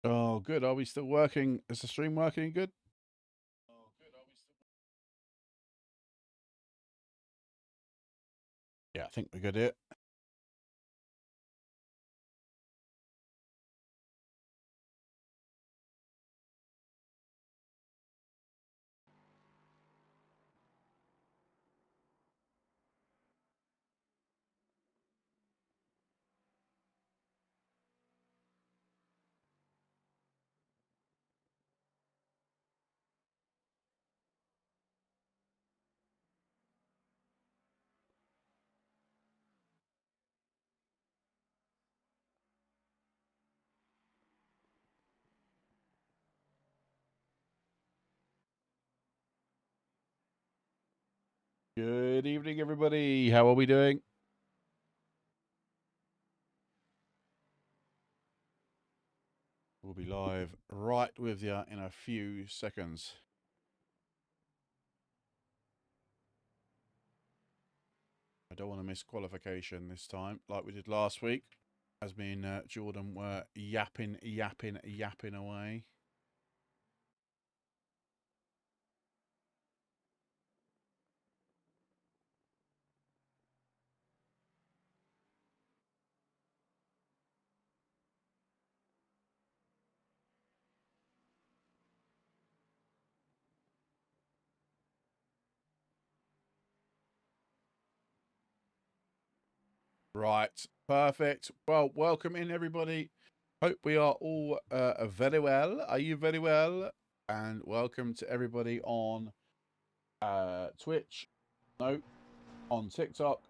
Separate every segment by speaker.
Speaker 1: Oh, good. Are we still working? Is the stream working good? Yeah, I think we're good here. Good evening, everybody. How are we doing? We'll be live right with you in a few seconds. I don't want to miss qualification this time like we did last week, as me and Jordan were yapping away. Right, perfect. Well, welcome in, everybody. Hope we are all very well. Are you very well? And welcome to everybody on Twitch, no, on TikTok,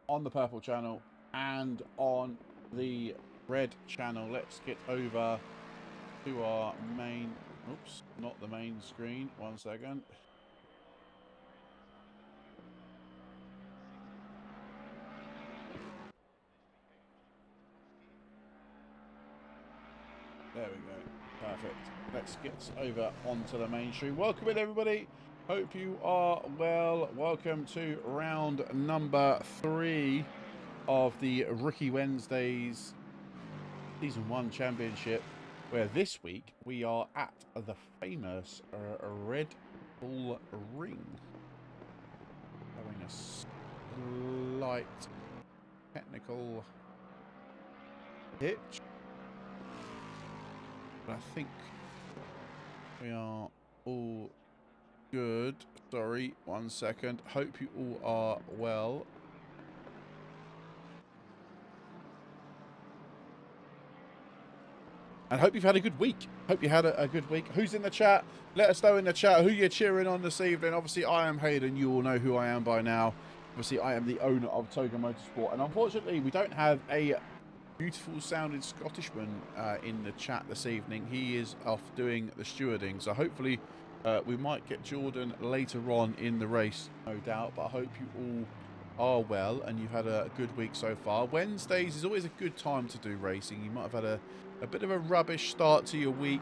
Speaker 1: on the Purple channel, and on the Red channel. Let's get over to our main, oops, not the main screen. 1 second. There we go. Perfect. Let's get over onto the main stream. Welcome in, everybody. Hope you are well. Welcome to round number 3 of the Rookie Wednesdays Season 1 Championship, where this week we are at the famous Red Bull Ring. Having a slight technical hitch. But I think we are all good. Sorry, 1 second. Hope you all are well. And hope you've had a good week. Hope you had a good week. Who's in the chat? Let us know in the chat who you're cheering on this evening. Obviously, I am Hayden. You all know who I am by now. Obviously, I am the owner of Toga Motorsport. And unfortunately, we don't have a beautiful sounding Scottishman in the chat this evening. He is off doing the stewarding. So hopefully we might get Jordan later on in the race, no doubt. But I hope you all are well and you've had a good week so far. Wednesdays is always a good time to do racing. You might have had a bit of a rubbish start to your week.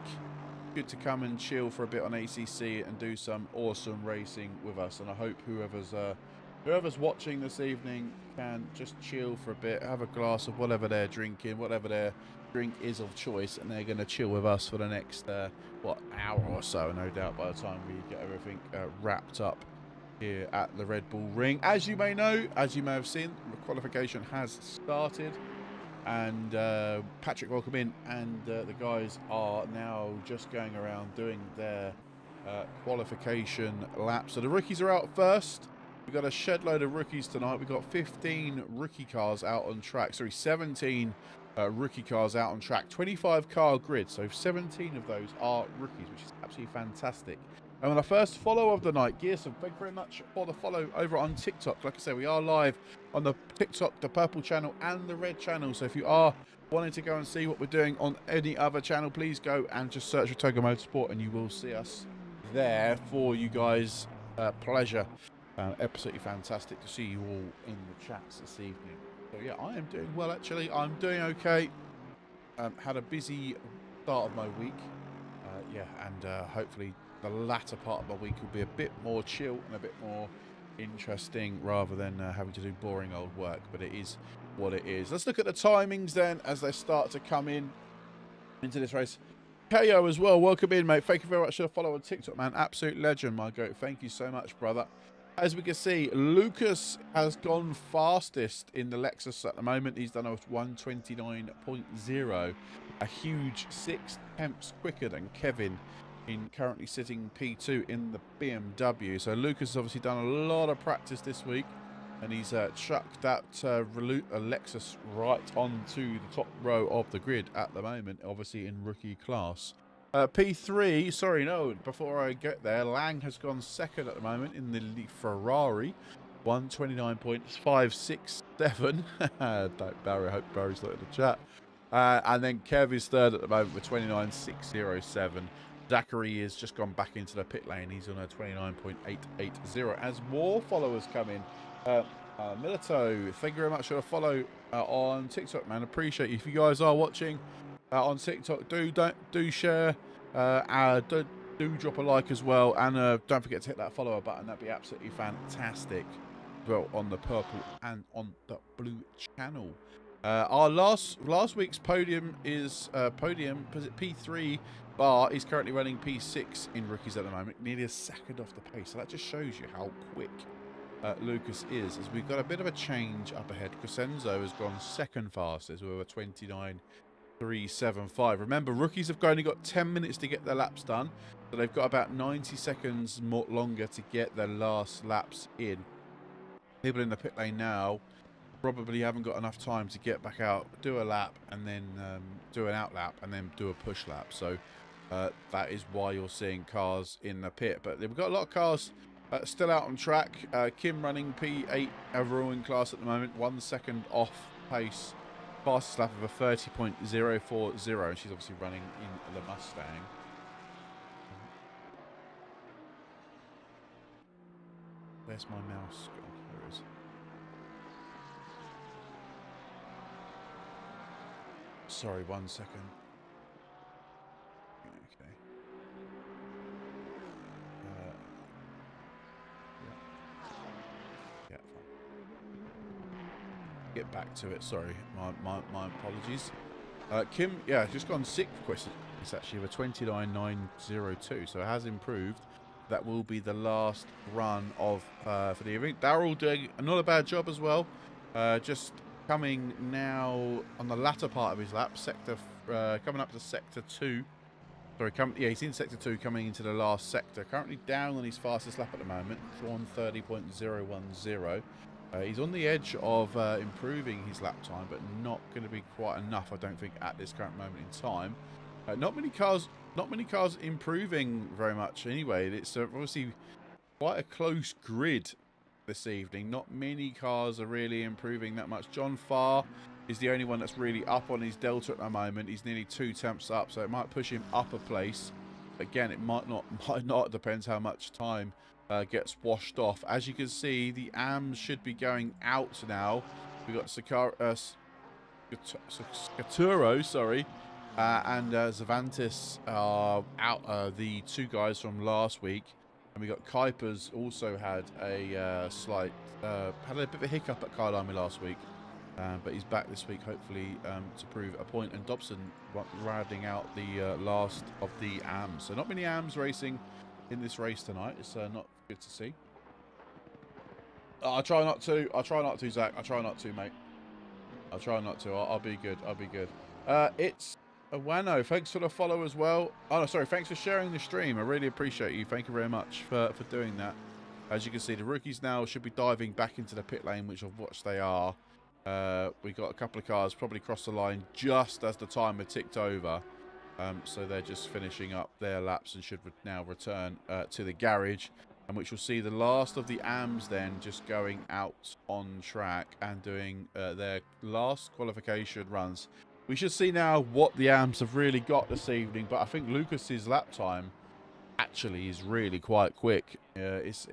Speaker 1: Good to come and chill for a bit on ACC and do some awesome racing with us. And I hope whoever's watching this evening can just chill for a bit, have a glass of whatever they're drinking, whatever their drink is of choice, and they're going to chill with us for the next, hour or so, no doubt, by the time we get everything wrapped up here at the Red Bull Ring. As you may know, as you may have seen, the qualification has started. And Patrick, welcome in. And the guys are now just going around doing their qualification lap. So the rookies are out first. We've got a shed load of rookies tonight. We've got 15 rookie cars out on track. Sorry, 17 rookie cars out on track. 25 car grid. So 17 of those are rookies, which is absolutely fantastic. And on our first follow of the night, Gearson, thank you very much for the follow over on TikTok. Like I said, we are live on the TikTok, the Purple channel, and the Red channel. So if you are wanting to go and see what we're doing on any other channel, please go and just search for Toga Motorsport, and you will see us there for you guys. Pleasure. Absolutely fantastic to see you all in the chats this evening. So yeah, I am doing well, actually. I'm doing okay. Had a busy start of my week. And hopefully the latter part of my week will be a bit more chill and a bit more interesting rather than having to do boring old work. But it is what it is. Let's look at the timings then as they start to come in into this race. KO as well. Welcome in, mate. Thank you very much for the follow on TikTok, man. Absolute legend, my goat. Thank you so much, brother. As we can see, Lucas has gone fastest in the Lexus at the moment. He's done a 129.0, a huge 6 tenths quicker than Kevin, in currently sitting P2 in the BMW. So Lucas has obviously done a lot of practice this week, and he's chucked that Lexus right onto the top row of the grid at the moment, obviously in rookie class. P3, sorry, no, before I get there, Lang has gone second at the moment in the Ferrari, 129.567. Don't Barry, I hope Barry's not in the chat. And then Kev is third at the moment with 29.607. Zachary has just gone back into the pit lane. He's on a 29.880. As more followers come in, Milito, thank you very much for the follow on TikTok, man. Appreciate you. If you guys are watching on TikTok, do share, do drop a like as well, and don't forget to hit that follower button. That'd be absolutely fantastic. Well, on the purple and on the blue channel. Our last week's podium is P3 bar is currently running P6 in rookies at the moment, nearly a second off the pace. So that just shows you how quick Lucas is. As we've got a bit of a change up ahead. Crescenzo has gone second fastest. We were 29.375. Remember, rookies have only got 10 minutes to get their laps done, so they've got about 90 seconds more longer to get their last laps in. People in the pit lane now probably haven't got enough time to get back out, do a lap, and then do an out lap, and then do a push lap. So that is why you're seeing cars in the pit. But we've got a lot of cars still out on track. Kim running P8 overall in class at the moment, 1 second off pace. Fastest lap of a 30.040. And she's obviously running in the Mustang. Where's my mouse gone? There it is. Sorry, 1 second. Okay. Yeah. Get back to it. Sorry, my apologies. Kim, yeah, just gone sixth question. It's actually a 29.902, so it has improved. That will be the last run of for the event. Darryl doing not a bad job as well. Just coming now on the latter part of his lap, coming up to sector 2. Sorry, he's in sector 2, coming into the last sector. Currently down on his fastest lap at the moment, 130.010. He's on the edge of improving his lap time, but not going to be quite enough, I don't think, at this current moment in time. Not many cars improving very much anyway. It's obviously quite a close grid this evening. Not many cars are really improving that much. John Farr is the only one that's really up on his delta at the moment. He's nearly 2 tenths up, so it might push him up a place. Again, it might not. Depends how much time gets washed off. As you can see, the AMs should be going out now. We've got Scaturo, sorry, and Zavantis are out, the 2 guys from last week. And we got Kuipers also had a slight, had a bit of a hiccup at Kyalami last week. But he's back this week, hopefully, to prove a point. And Dobson rounding out the last of the AMs. So not many AMs racing in this race tonight. It's not good to see. I'll try not to. Zach. I'll try not to, mate. I'll try not to. I'll be good. I'll be good. It's Wano. Thanks for the follow as well. Oh, no, sorry. Thanks for sharing the stream. I really appreciate you. Thank you very much for doing that. As you can see, the rookies now should be diving back into the pit lane, which of which they are. We got a couple of cars probably crossed the line just as the timer ticked over. So they're just finishing up their laps and should now return to the garage. And which will see the last of the AMs then just going out on track and doing their last qualification runs. We should see now what the AMs have really got this evening. But I think Lucas's lap time actually is really quite quick. It's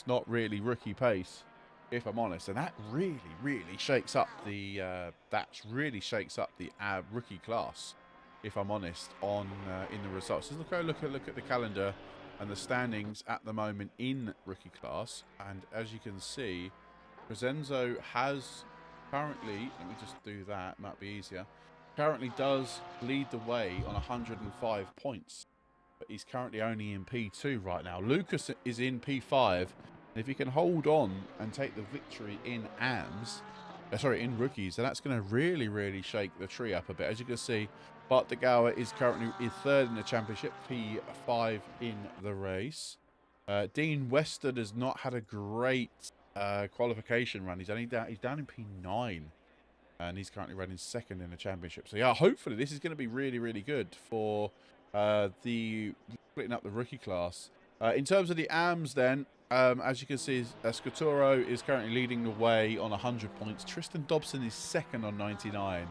Speaker 1: not really rookie pace, if I'm honest, and that really shakes up the rookie class, if I'm honest, on in the results. Let's look at the calendar and the standings at the moment in rookie class, and as you can see, Crescenzo has currently, let me just do that, might be easier. currently does lead the way on 105 points. But he's currently only in P2 right now. Lucas is in P5. And if he can hold on and take the victory in AMS, in rookies, then that's going to really, really shake the tree up a bit. As you can see, Bart de Gouwer is currently third in the championship, P5 in the race. Dean Weston has not had a great qualification run. He's down in P9. And he's currently running second in the championship. So, yeah, hopefully this is going to be really, really good for the splitting up the rookie class. In terms of the AMs, then, as you can see, Scuturo is currently leading the way on 100 points. Tristan Dobson is second on 99.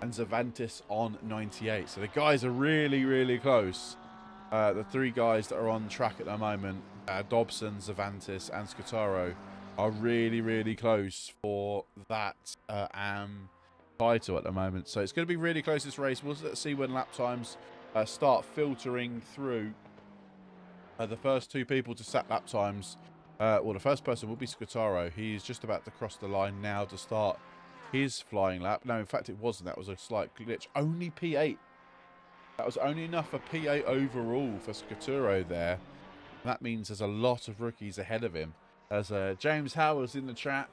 Speaker 1: And Zavantis on 98. So the guys are really, really close. The three guys that are on track at the moment, Dobson, Zavantis, and Scutaro, are really, really close for that AM title at the moment. So it's going to be really close, this race. Let's see when lap times start filtering through. The first two people to set lap times, well, the first person will be Scutaro. He's just about to cross the line now to start his flying lap. No, in fact, it wasn't. That was a slight glitch. Only P8. That was only enough for P8 overall for Scuturo there. And that means there's a lot of rookies ahead of him. As James Howard's in the chat.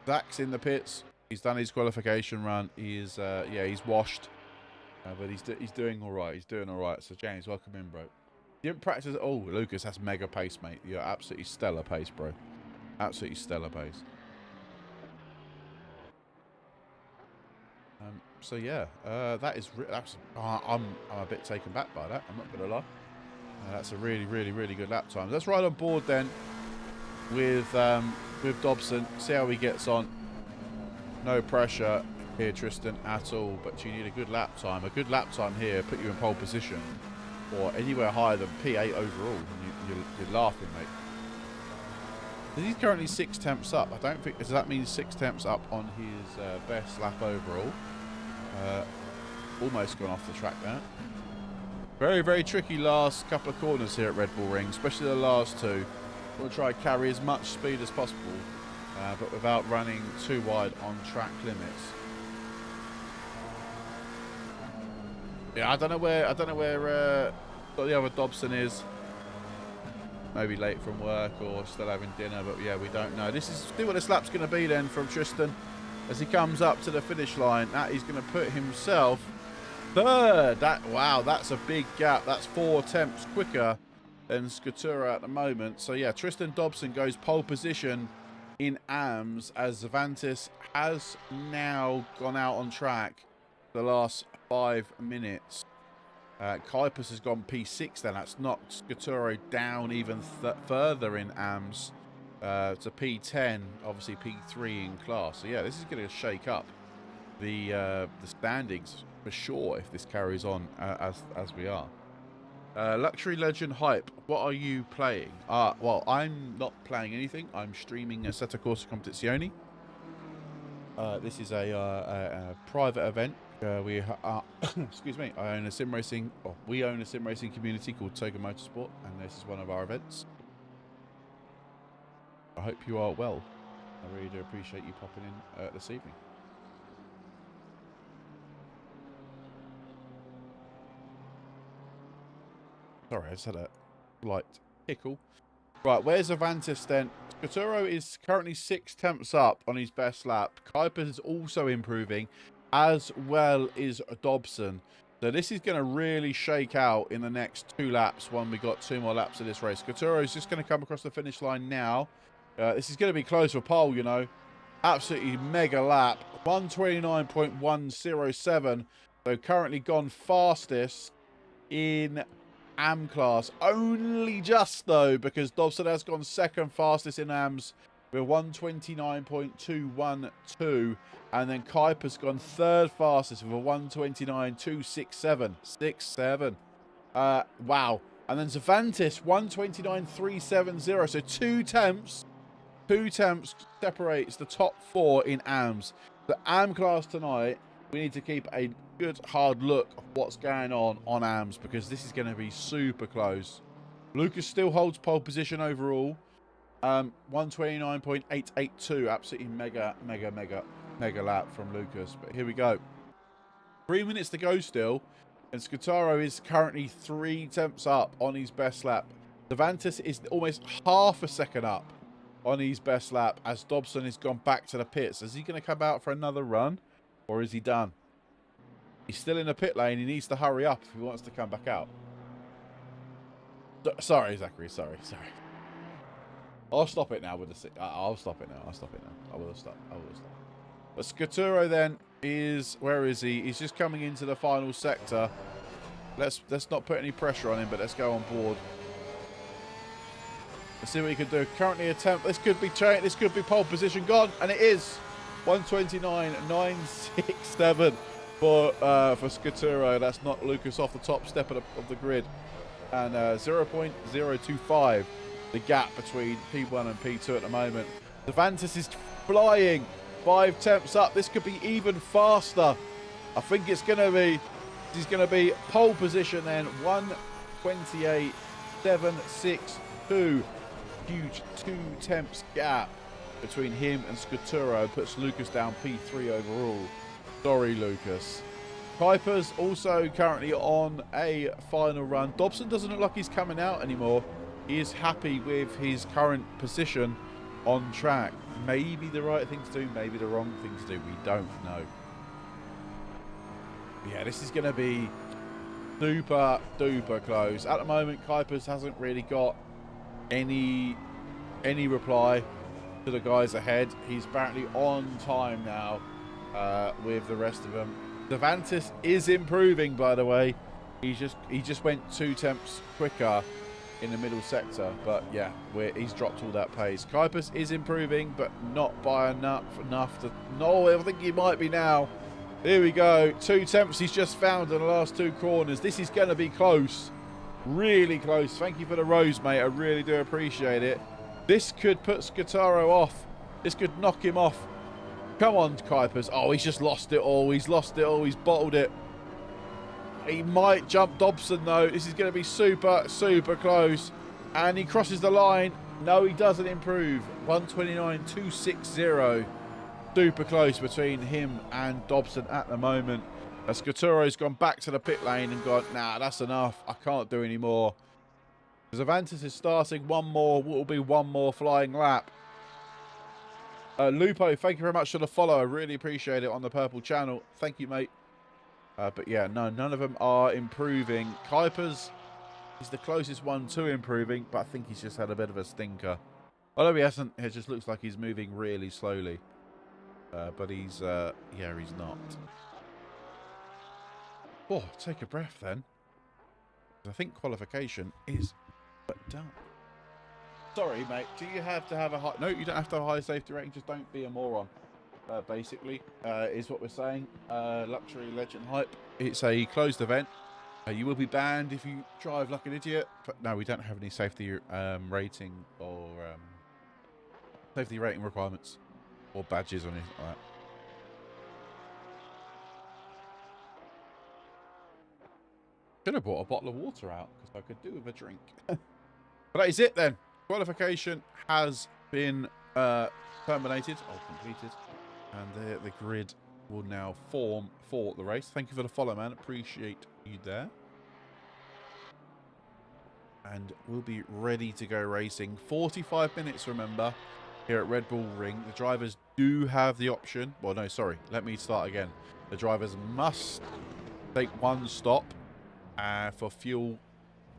Speaker 1: Zach's in the pits. He's done his qualification run. He's washed. But he's doing all right. He's doing all right. So, James, welcome in, bro. You didn't practice at all. Lucas, that's mega pace, mate. You're absolutely stellar pace, bro. Absolutely stellar pace. So, yeah. That's... I'm a bit taken back by that. I'm not going to lie. That's a really, really, really good lap time. Let's ride on board then with Dobson. See how he gets on. No pressure here, Tristan, at all. But you need a good lap time. A good lap time here put you in pole position, or anywhere higher than P8 overall. You're laughing, mate. He's currently 6 temps up. I don't think. Does that mean 6 temps up on his best lap overall? Almost gone off the track there. Very, very tricky last couple of corners here at Red Bull Ring, especially the last two. We'll try to carry as much speed as possible, but without running too wide on track limits. Yeah, I don't know where the other Dobson is. Maybe late from work or still having dinner, but yeah, we don't know. See what this lap's going to be then from Tristan as he comes up to the finish line. That he's going to put himself third. Wow, that's a big gap. That's 4 temps quicker than Scuturo at the moment. So yeah, Tristan Dobson goes pole position in AMS as Zavantis has now gone out on track the last 5 minutes. Kuipers has gone P6 then. That's knocked Scuturo down even further in AMS to P10, obviously P3 in class. So yeah, this is going to shake up the standings for sure if this carries on as we are. Luxury Legend Hype, what are you playing? Well, I'm not playing anything. I'm streaming Assetto Corsa Competizione. This is a private event. We excuse me. I own a sim racing. Or we own a sim racing community called Toga Motorsport, and this is one of our events. I hope you are well. I really do appreciate you popping in this evening. Sorry, I just had a slight tickle. Right, where's Avantis then? Scuturo is currently 6 temps up on his best lap. Kuipers is also improving, as well as Dobson. So this is going to really shake out in the next 2 laps when we got 2 more laps of this race. Scuturo is just going to come across the finish line now. This is going to be close for pole, you know. Absolutely mega lap. 129.107. So currently gone fastest in AM class. Only just, though, because Dobson has gone second fastest in AMs with 129.212. And then Kuiper's gone third fastest with a 129.267. 6-7. Wow. And then Zavantis, 129.370. So 2 temps. 2 temps separates the top 4 in AMs. The AM class tonight, we need to keep a good hard look at what's going on AMs, because this is going to be super close. Lucas still holds pole position overall. 129.882. Absolutely mega lap from Lucas. But here we go. 3 minutes to go still, and Scutaro is currently 3 tenths up on his best lap. Cervantes is almost half a second up on his best lap as Dobson has gone back to the pits. Is he going to come out for another run, or is he done? He's still in the pit lane. He needs to hurry up if he wants to come back out. Sorry, Zachary. Sorry. I'll stop it now with the... I'll stop it now. I will stop. But Scutaro then is... Where is he? He's just coming into the final sector. Let's not put any pressure on him, but let's go on board. Let's see what he can do. Currently attempt... This could be pole position gone, and it is. 129.967 for Scutaro. That's not Lucas off the top step of the grid. And 0.025 the gap between P1 and P2 at the moment. Cervantes is flying 5 tenths up. This could be even faster. I think he's going to be pole position then. 128.762. Huge 2 tenths gap between him and Scutaro. Puts Lucas down P3 overall. Sorry, Lucas. Kuiper's also currently on a final run. Dobson doesn't look like he's coming out anymore. He is happy with his current position on track. Maybe the right thing to do, maybe the wrong thing to do. We don't know. Yeah, this is going to be super duper close. At the moment, Kuiper's hasn't really got any reply to the guys ahead. He's apparently on time now with the rest of them. Cervantes is improving, by the way. He just went 2 tenths quicker in the middle sector, but yeah, he's dropped all that pace. Kuiper is improving, but not by enough to... No, I think he might be now. Here we go. 2 tenths he's just found in the last 2 corners. This is going to be close. Really close. Thank you for the rose, mate. I really do appreciate it. This could put Scutaro off. This could knock him off. Come on, Kuiper. Oh, he's just lost it all. He's lost it all. He's bottled it. He might jump Dobson, though. This is going to be super, super close. And he crosses the line. No, he doesn't improve. 129.260. Super close between him and Dobson at the moment. Scutaro's gone back to the pit lane and gone, nah, that's enough. I can't do any more. Cervantes is starting one more. What will be one more flying lap. Lupo, thank you very much for the follow. I really appreciate it on the purple channel. Thank you, mate. But yeah, no, none of them are improving. Kuiper's is the closest one to improving, but I think he's just had a bit of a stinker. Although he hasn't, it just looks like he's moving really slowly. But he's, yeah, he's not. Oh, take a breath then. I think qualification is done. Sorry, mate. Do you have to have a high... No, you don't have to have a high safety rating. Just don't be a moron. Basically, is what we're saying. Luxury Legend Hype. It's a closed event. You will be banned if you drive like an idiot. But no, we don't have any safety rating or safety rating requirements or badges or anything like that. Should have brought a bottle of water out because I could do with a drink. But that is it then. Qualification has been terminated or completed, and the grid will now form for the race. Thank you for the follow, man. Appreciate you there. And we'll be ready to go racing. 45 minutes, remember, here at Red Bull Ring. The drivers do have the option. Well, no, sorry. Let me start again. The drivers must take one stop for fuel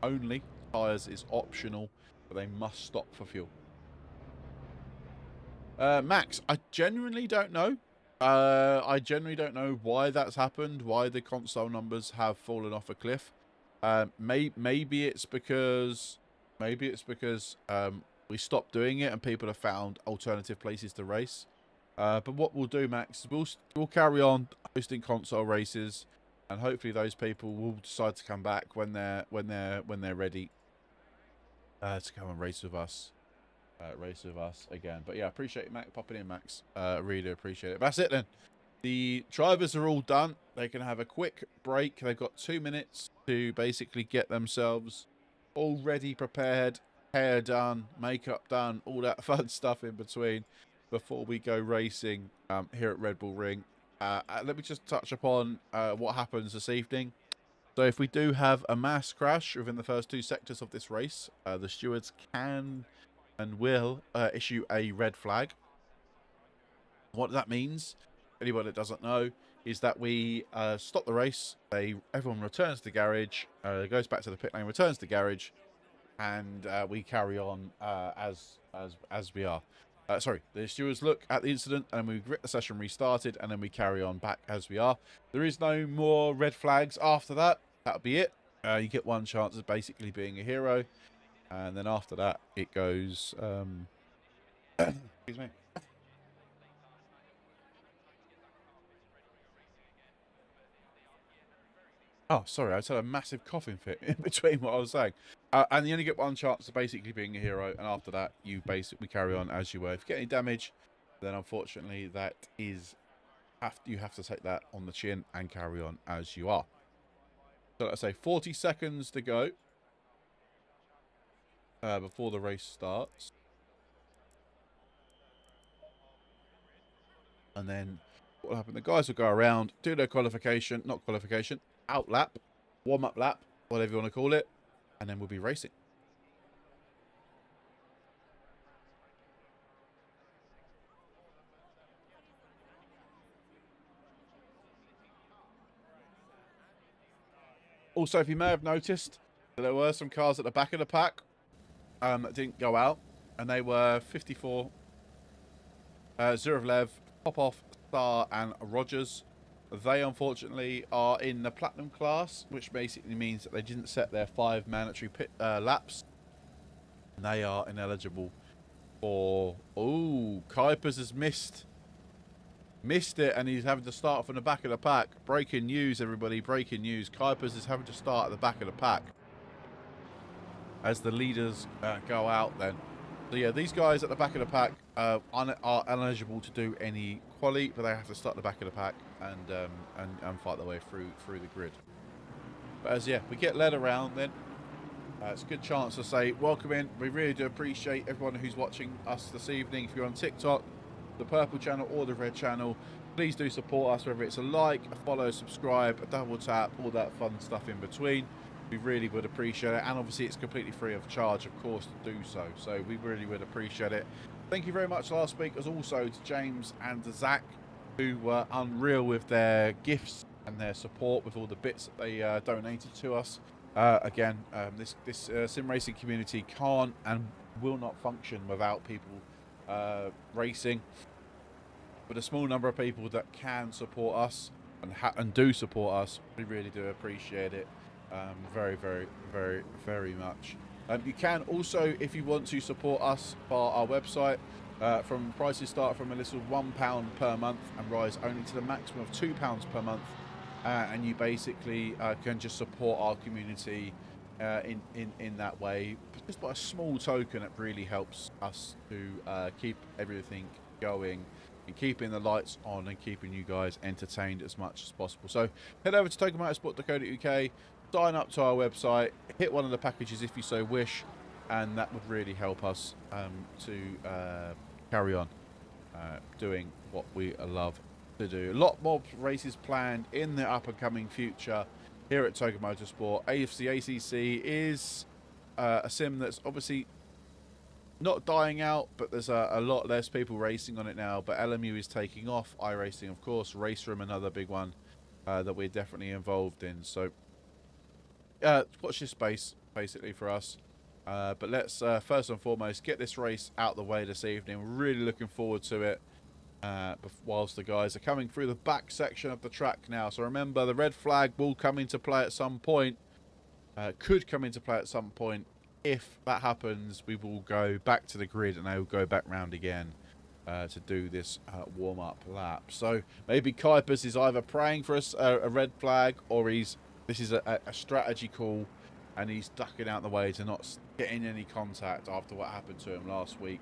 Speaker 1: only. Tyres is optional, but they must stop for fuel. Max, I genuinely don't know. I genuinely don't know why that's happened, why the console numbers have fallen off a cliff. Maybe it's because we stopped doing it and people have found alternative places to race. But what we'll do, Max, is we'll carry on hosting console races, and hopefully those people will decide to come back when they're ready to come and race with us. Again. But yeah, appreciate it, Max, popping in, Max. Really do appreciate it. But that's it then. The drivers are all done. They can have a quick break. They've got 2 minutes to basically get themselves all ready, prepared, hair done, makeup done, all that fun stuff in between before we go racing here at Red Bull Ring. let me just touch upon what happens this evening. So if we do have a mass crash within the first 2 sectors of this race, the stewards can and will issue a red flag. What that means, anyone that doesn't know, is that we stop the race. Everyone returns to the garage, goes back to the pit lane, returns to the garage, and we carry on as we are. Sorry, the stewards look at the incident and we get the session restarted, and then we carry on back as we are. There is no more red flags after that. That'll be it. You get one chance of basically being a hero, and then after that it goes. Excuse me. Oh, sorry, I just had a massive coughing fit in between what I was saying. And you only get one chance of basically being a hero, and after that, you basically carry on as you were. If you get any damage, then unfortunately that is you have to take that on the chin and carry on as you are. So let's say 40 seconds to go before the race starts. And then what will happen? The guys will go around, do their out lap, warm-up lap, whatever you want to call it, and then we'll be racing. Also, if you may have noticed, there were some cars at the back of the pack that didn't go out, and they were 54, Zurevlev, Popov, Star, and Rogers. They unfortunately are in the platinum class, which basically means that they didn't set their 5 mandatory pit laps. And they are ineligible for... Oh, Kuipers has missed it, and he's having to start from the back of the pack. Breaking news, everybody, breaking news. Kuipers is having to start at the back of the pack as the leaders go out then. So yeah, these guys at the back of the pack are ineligible to do any quali, but they have to start at the back of the pack and fight their way through the grid. But as yeah, we get led around then. It's a good chance to say welcome in. We really do appreciate everyone who's watching us this evening. If you're on TikTok, the purple channel or the red channel, please do support us, whether it's a like, a follow, subscribe, a double tap, all that fun stuff in between. We really would appreciate it, and obviously it's completely free of charge, of course, to do so. So we really would appreciate it. Thank you very much last week, as also to James and to Zach, who were unreal with their gifts and their support with all the bits that they donated to us. Again, this sim racing community can't and will not function without people racing. But a small number of people that can support us and do support us, we really do appreciate it. Very, very, very, very much. You can also, if you want to support us via our website, from prices start from a little £1 per month and rise only to the maximum of £2 per month, and you basically can just support our community in that way, just by a small token. That really helps us to keep everything going and keeping the lights on and keeping you guys entertained as much as possible. So head over to tokenmotorsport.co.uk, sign up to our website, hit one of the packages if you so wish, and that would really help us to carry on doing what we love to do. A lot more races planned in the up and coming future here at Token Motorsport. AFC ACC is a sim that's obviously not dying out, but there's a lot less people racing on it now. But LMU is taking off, iRacing of course, Race Room another big one that we're definitely involved in. So watch this space basically for us. But let's first and foremost get this race out the way this evening. We're really looking forward to it. Whilst the guys are coming through the back section of the track now. So remember, the red flag will come into play at some point. Could come into play at some point. If that happens, we will go back to the grid and they will go back round again to do this warm-up lap. So maybe Kuipers is either praying for us a red flag, or this is a strategy call and he's ducking out the way to not get in any contact after what happened to him last week.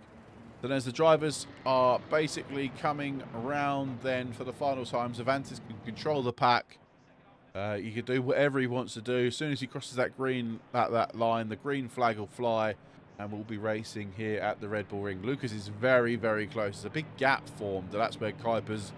Speaker 1: Then as the drivers are basically coming around then for the final time, Cervantes can control the pack. He can do whatever he wants to do. As soon as he crosses that green that line, the green flag will fly and we'll be racing here at the Red Bull Ring. Lucas is very, very close. There's a big gap formed. That's where Kuipers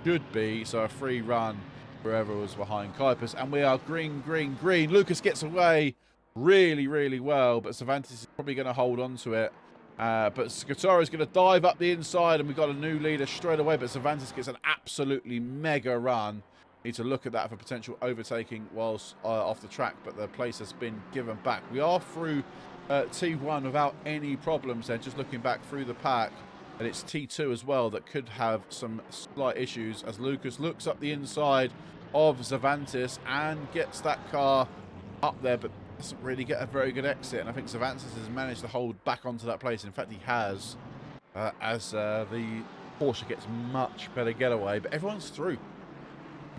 Speaker 1: should be. So a free run wherever was behind Kuipers. And we are green, green, green. Lucas gets away really, really well, but Cervantes is probably going to hold on to it. But Scatoro is going to dive up the inside, and we've got a new leader straight away. But Cervantes gets an absolutely mega run. Need to look at that for potential overtaking whilst off the track, but the place has been given back. We are through T1 without any problems then, just looking back through the pack. And it's T2 as well that could have some slight issues as Lucas looks up the inside of Cervantes and gets that car up there, but doesn't really get a very good exit. And I think Cervantes has managed to hold back onto that place. In fact, he has, as the Porsche gets much better getaway. But everyone's through.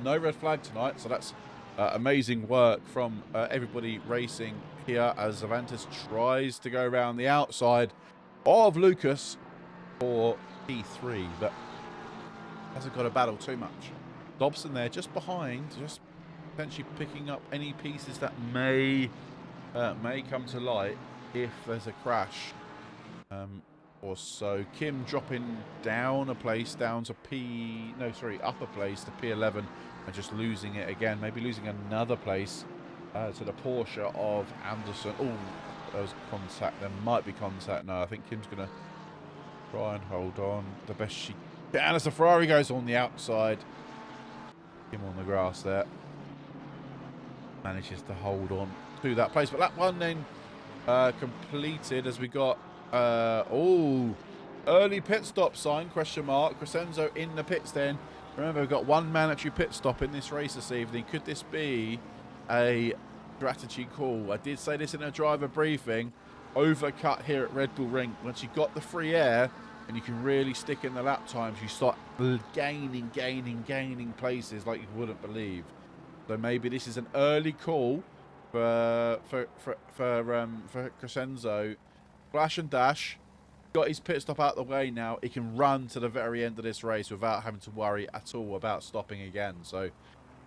Speaker 1: No red flag tonight, so that's amazing work from everybody racing here as Cervantes tries to go around the outside of Lucas for P3, but hasn't got to battle too much. Dobson there just behind, just potentially picking up any pieces that may come to light if there's a crash or so. Kim dropping down a place down to upper place to P11 and just losing it again, maybe losing another place to the Porsche of Anderson. Oh, there was contact. There might be contact. No, I think Kim's going to try and hold on the best she can as the Ferrari goes on the outside. Kim on the grass there. Manages to hold on to that place. But that one then completed as we got early pit stop sign, question mark. Crescenzo in the pits then. Remember, we've got one mandatory pit stop in this race this evening. Could this be a strategy call? I did say this in a driver briefing. Overcut here at Red Bull Ring. Once you've got the free air and you can really stick in the lap times, you start gaining places like you wouldn't believe. So maybe this is an early call for Crescenzo. Flash and dash. Got his pit stop out the way now. He can run to the very end of this race without having to worry at all about stopping again. So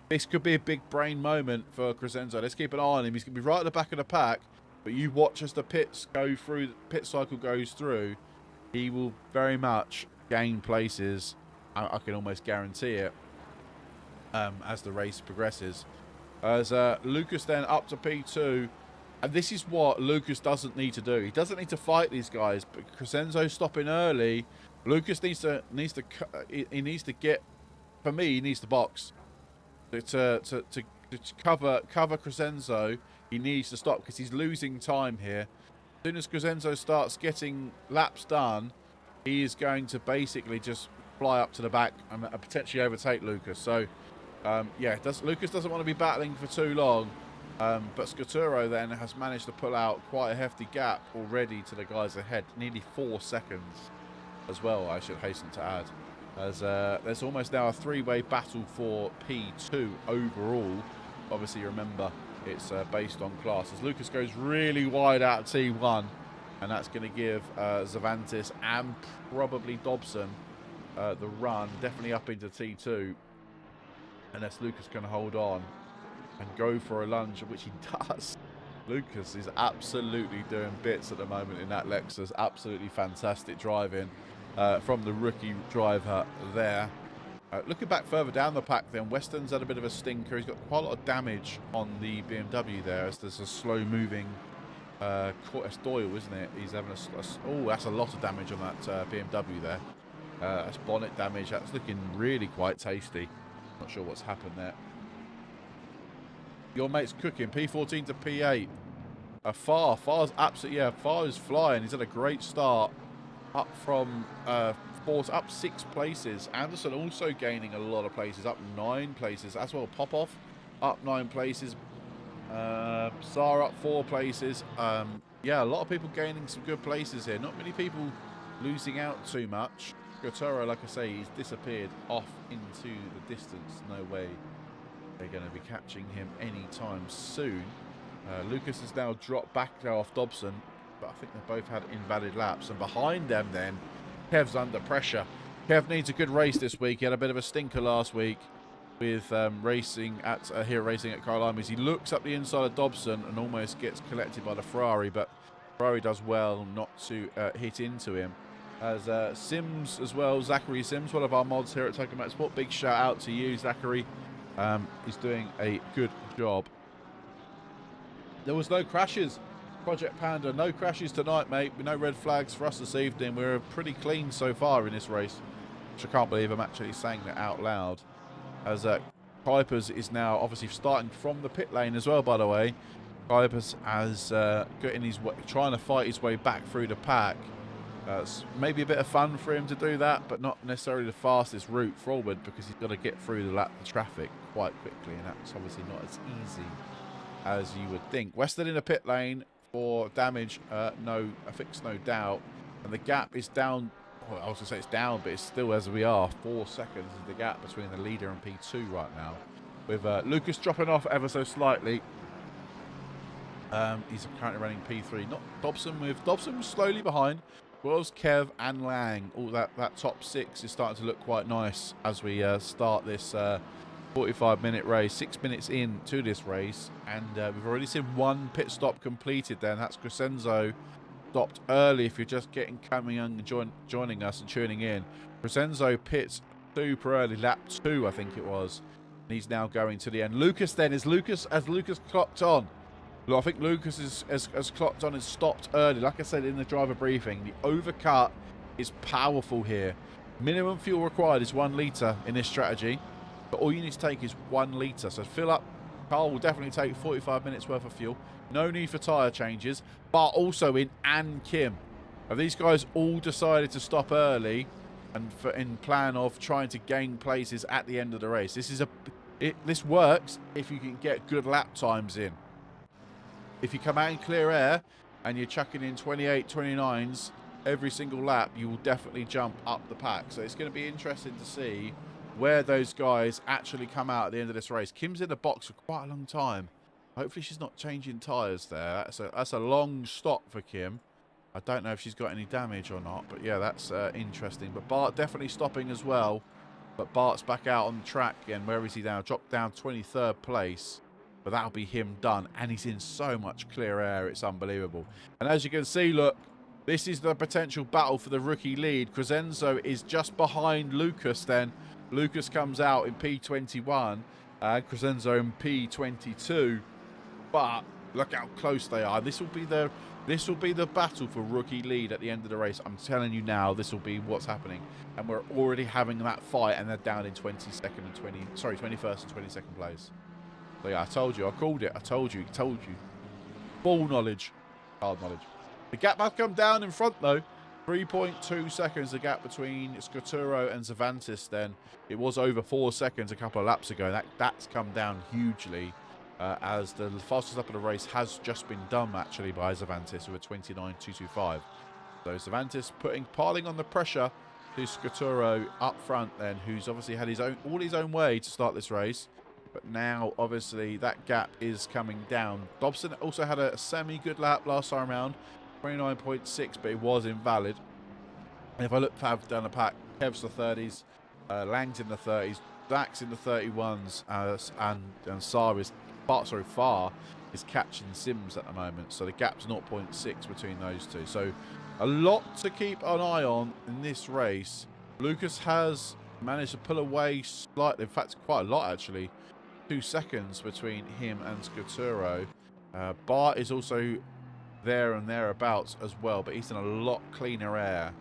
Speaker 1: this could be a big brain moment for Crescenzo. Let's keep an eye on him. He's going to be right at the back of the pack. But you watch as the pits go through, the pit cycle goes through. He will very much gain places. I can almost guarantee it. As the race progresses. As Lucas then up to P2. And this is what Lucas doesn't need to do. He doesn't need to fight these guys. But Crescenzo stopping early. Lucas needs to get, for me, he needs to box. To cover Crescenzo, he needs to stop because he's losing time here. As soon as Crescenzo starts getting laps done, he is going to basically just fly up to the back and potentially overtake Lucas. So, yeah, Lucas doesn't want to be battling for too long. But Scaturo then has managed to pull out quite a hefty gap already to the guys ahead. Nearly 4 seconds as well, I should hasten to add. As there's almost now a three-way battle for P2 overall. Obviously, remember, it's based on class. As Lucas goes really wide out of T1, and that's going to give Cervantes and probably Dobson the run, definitely up into T2. Unless Lucas can hold on and go for a lunge, which he does. Lucas is absolutely doing bits at the moment in that Lexus. Absolutely fantastic driving from the rookie driver there. Looking back further down the pack then, Weston's had a bit of a stinker. He's got quite a lot of damage on the BMW there as there's a slow moving it's Doyle, isn't it? He's having oh, that's a lot of damage on that BMW there. That's bonnet damage. That's looking really quite tasty. Not sure what's happened there. Your mate's cooking. P14 to P8. Far's absolutely, yeah, Far is flying. He's had a great start. Up from 4 to up 6 places. Anderson also gaining a lot of places. Up 9 places as well. Popov up 9 places. Sar up 4 places. Yeah, a lot of people gaining some good places here. Not many people losing out too much. Gotoro, like I say, he's disappeared off into the distance. No way they're going to be catching him anytime soon. Lucas has now dropped back now off Dobson, but I think they've both had invalid laps. And behind them then, Kev's under pressure. Kev needs a good race this week. He had a bit of a stinker last week with racing at Kyle Armies. He looks up the inside of Dobson and almost gets collected by the Ferrari, but Ferrari does well not to hit into him. as Sims as well, Zachary Sims, one of our mods here at Tokyo Motorsport. Big shout out to you, Zachary. He's doing a good job. There was no crashes, Project Panda. No crashes tonight, mate. No red flags for us this evening. We're pretty clean so far in this race, which I can't believe I'm actually saying that out loud. As Kuipers is now obviously starting from the pit lane as well, by the way. Kuipers has getting his way, trying to fight his way back through the pack. It's maybe a bit of fun for him to do that, but not necessarily the fastest route forward, because he's got to get through the traffic quite quickly, and that's obviously not as easy as you would think. Western in the pit lane for damage, no fix, no doubt, and the gap is down. Well, I was going to say it's down, but it's still as we are. 4 seconds is the gap between the leader and P2 right now, with Lucas dropping off ever so slightly. He's currently running P3. Not Dobson, with Dobson slowly behind. Wells, Kev, and Lang. All that top 6 is starting to look quite nice as we start this 45-minute race. 6 minutes into this race, and we've already seen one pit stop completed there, and that's Crescenzo. Stopped early if you're just coming and joining us and tuning in. Crescenzo pits super early, lap 2 I think it was, and he's now going to the end. Lucas then, has Lucas clocked on? Look, I think Lucas has clocked on and stopped early. Like I said in the driver briefing, the overcut is powerful here. Minimum fuel required is 1 litre in this strategy, but all you need to take is 1 litre. So fill up. Car will definitely take 45 minutes worth of fuel. No need for tyre changes. But also and Kim, have these guys all decided to stop early and in plan of trying to gain places at the end of the race. This works if you can get good lap times in. If you come out in clear air and you're chucking in 28, 29s every single lap, you will definitely jump up the pack. So it's going to be interesting to see where those guys actually come out at the end of this race. Kim's in the box for quite a long time. Hopefully she's not changing tyres there. That's a long stop for Kim. I don't know if she's got any damage or not, but yeah, that's interesting. But Bart definitely stopping as well. But Bart's back out on the track again. Where is he now? Dropped down 23rd place. But that'll be him done. And he's in so much clear air. It's unbelievable. And as you can see, look, this is the potential battle for the rookie lead. Crescenzo is just behind Lucas then. Lucas comes out in P21. Crescenzo in P22. But look how close they are. This will be the battle for rookie lead at the end of the race. I'm telling you now, this will be what's happening. And we're already having that fight, and they're down in 21st and 22nd place. So yeah, I told you, I called it. I told you. Full knowledge, hard knowledge. The gap must come down in front though. 3.2 seconds the gap between Scoturo and Cervantes. Then it was over 4 seconds a couple of laps ago. That's come down hugely. As the fastest lap of the race has just been done actually by Cervantes with a 29.225. So Cervantes piling on the pressure to Scoturo up front then, who's obviously had all his own way to start this race. But now obviously that gap is coming down. Dobson also had a semi-good lap last time around, 29.6, but it was invalid. And if I look down the pack, Kev's the 30s, Lang's in the 30s, Dax in the 31s, and Far is catching Sims at the moment, so the gap's 0.6 between those two. So a lot to keep an eye on in this race. Lucas has managed to pull away slightly, in fact quite a lot actually. 2 seconds between him and Scoturo. Bart is also there and thereabouts as well, but he's in a lot cleaner air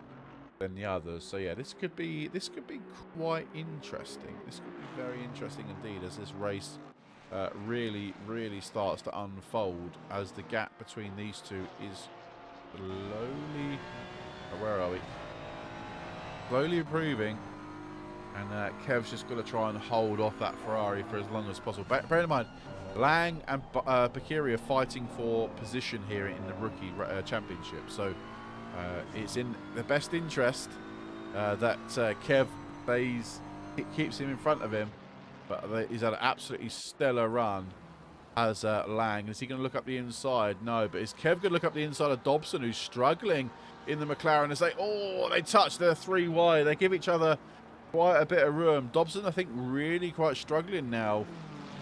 Speaker 1: than the others. So yeah, this could be quite interesting. This could be very interesting indeed as this race really starts to unfold, as the gap between these two is slowly, where are we? Slowly improving, and Kev's just got to try and hold off that Ferrari for as long as possible. Bear in mind, Lang and Bakiri are fighting for position here in the rookie championship, so it's in the best interest that Kev keeps him in front of him. But he's had an absolutely stellar run as Lang. Is he going to look up the inside? No, but is Kev going to look up the inside of Dobson, who's struggling in the McLaren, and say, oh, they touch their 3 wide. They give each other quite a bit of room. Dobson, I think, really quite struggling now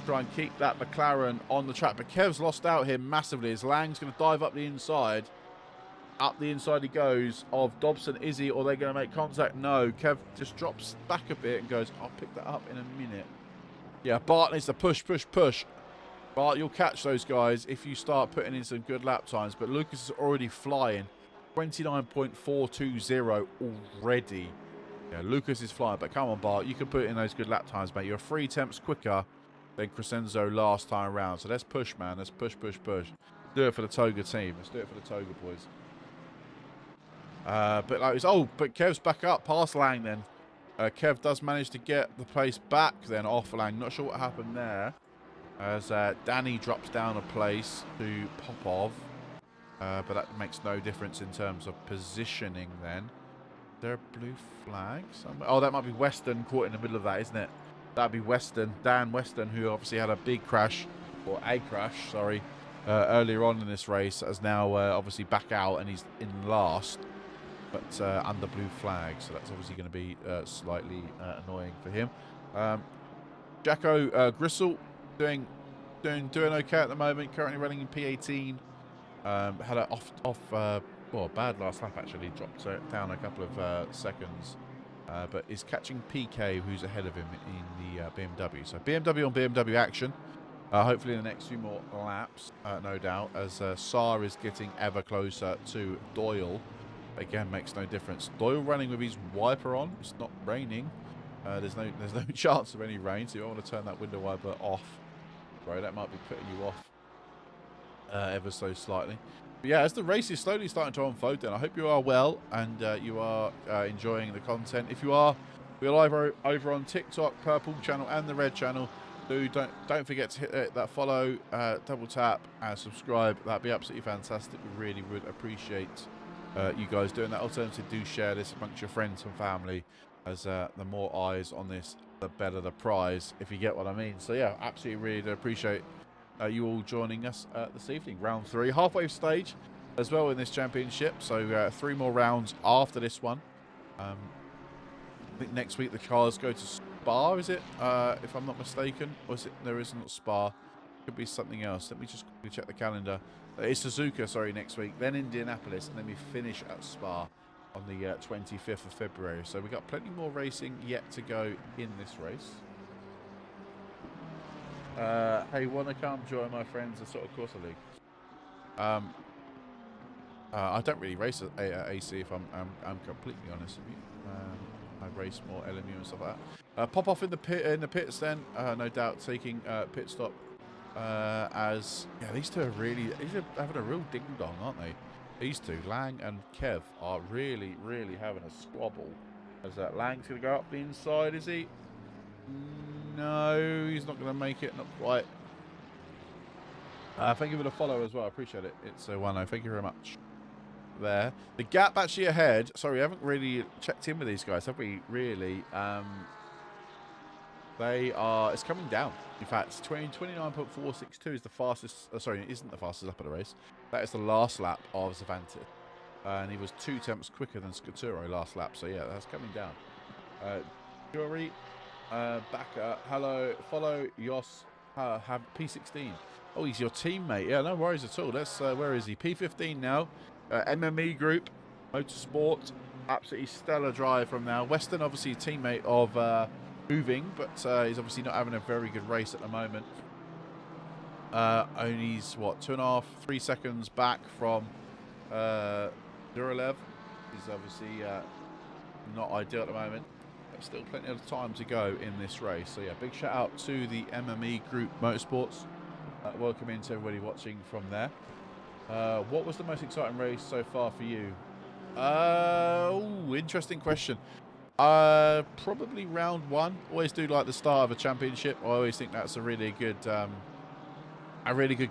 Speaker 1: to try and keep that McLaren on the track. But Kev's lost out here massively as Lang's going to dive up the inside. Up the inside he goes of Dobson. Is he, or are they going to make contact? No. Kev just drops back a bit and goes, I'll pick that up in a minute. Yeah, Bart needs to push, push, push. Bart, you'll catch those guys if you start putting in some good lap times. But Lucas is already flying. 29.420 already. Yeah, Lucas is flying. But come on, Bart. You can put in those good lap times, mate. You're 3 tenths quicker than Crescenzo last time around. So let's push, man. Let's push, push, push. Do it for the Toga team. Let's do it for the Toga boys. But like, but Kev's back up past Lang then. Kev does manage to get the place back then off Lang. Not sure what happened there. As Danny drops down a place to Popov. But that makes no difference in terms of positioning then. Is there a blue flag somewhere? Oh, that might be Weston caught in the middle of that, isn't it? That'd be Weston, Dan Weston, who obviously had a big crash, or a crash, sorry, earlier on in this race, as now obviously back out and he's in last. But under blue flag, so that's obviously going to be slightly annoying for him. Jacko Gristle doing okay at the moment. Currently running in P18. Had a well, bad last lap actually. Dropped down a couple of seconds, but is catching PK, who's ahead of him in the BMW. So BMW on BMW action. Hopefully in the next few more laps, no doubt, as Saar is getting ever closer to Doyle. Again, makes no difference. Doyle running with his wiper on. It's not raining. There's no chance of any rain, so you don't want to turn that window wiper off. Right, that might be putting you off ever so slightly. But yeah, as the race is slowly starting to unfold, then I hope you are well and you are enjoying the content. If you are, we're live over on TikTok, Purple channel and the Red channel. Don't forget to hit that follow, double tap, and subscribe. That'd be absolutely fantastic. We really would appreciate you guys doing that. Alternatively, do share this amongst your friends and family, as the more eyes on this, the better the prize, if you get what I mean. So yeah, absolutely really do appreciate you all joining us this evening. Round 3, halfway stage as well in this championship. So 3 more rounds after this one. I think next week the cars go to Spa, is it? If I'm not mistaken. Or is it? There isn't Spa. Could be something else. Let me just quickly check the calendar. It's Suzuka, sorry, next week. Then Indianapolis, and then we finish at Spa on the 25th of February. So we've got plenty more racing yet to go in this race. Hey, wanna come join my friends at sort of Corsa League? I don't really race at AC, if I'm completely honest with you. I race more LMU and stuff like that. Pop off in the pits then, no doubt taking pit stop. As yeah, these two are having a real ding dong, aren't they? These two, Lang and Kev, are really having a squabble. As Lang's gonna go up the inside, is he? No, he's not going to make it. Not quite. Thank you for the follow as well. I appreciate it. It's Wano. Thank you very much. There. The gap actually ahead. Sorry, we haven't really checked in with these guys, have we? Really? It's coming down. In fact, 29.462 is the fastest. Sorry, it isn't the fastest lap of the race. That is the last lap of Cervantes. And he was 2 tenths quicker than Scaturo last lap. So yeah, that's coming down. Jury. Hello, follow Yos, have P16. Oh, he's your teammate. Yeah, no worries at all. Let's, where is he? P15 now. MME Group, Motorsport. Absolutely stellar drive from now. Weston, obviously, teammate of Moving, but he's obviously not having a very good race at the moment. Only, what, 2.5, 3 seconds back from Duralev. He's obviously not ideal at the moment. Still plenty of time to go in this race. So yeah, big shout out to the MME Group Motorsports. Welcome into everybody watching from there. What was the most exciting race so far for you? Interesting question. Probably round 1. Always do like the start of a championship. I always think that's a really good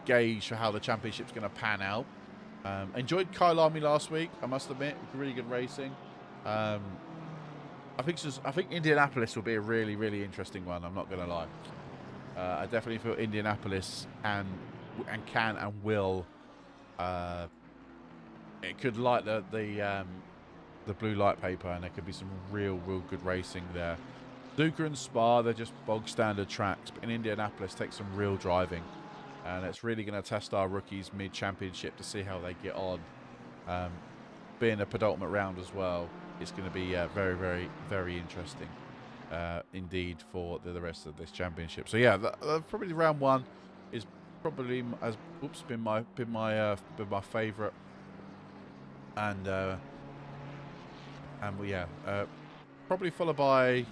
Speaker 1: gauge for how the championship's going to pan out. Enjoyed Kailami last week, I must admit. Really good racing. I think Indianapolis will be a really interesting one. I'm not going to lie. I definitely feel Indianapolis can and will. It could light the blue light paper, and there could be some real good racing there. Duca and Spa, they're just bog standard tracks, but in Indianapolis, take some real driving, and it's really going to test our rookies mid-championship to see how they get on. being a penultimate round as well, it's going to be very, very, very interesting indeed for the rest of this championship. So yeah, probably round one is probably been my favourite, and probably followed by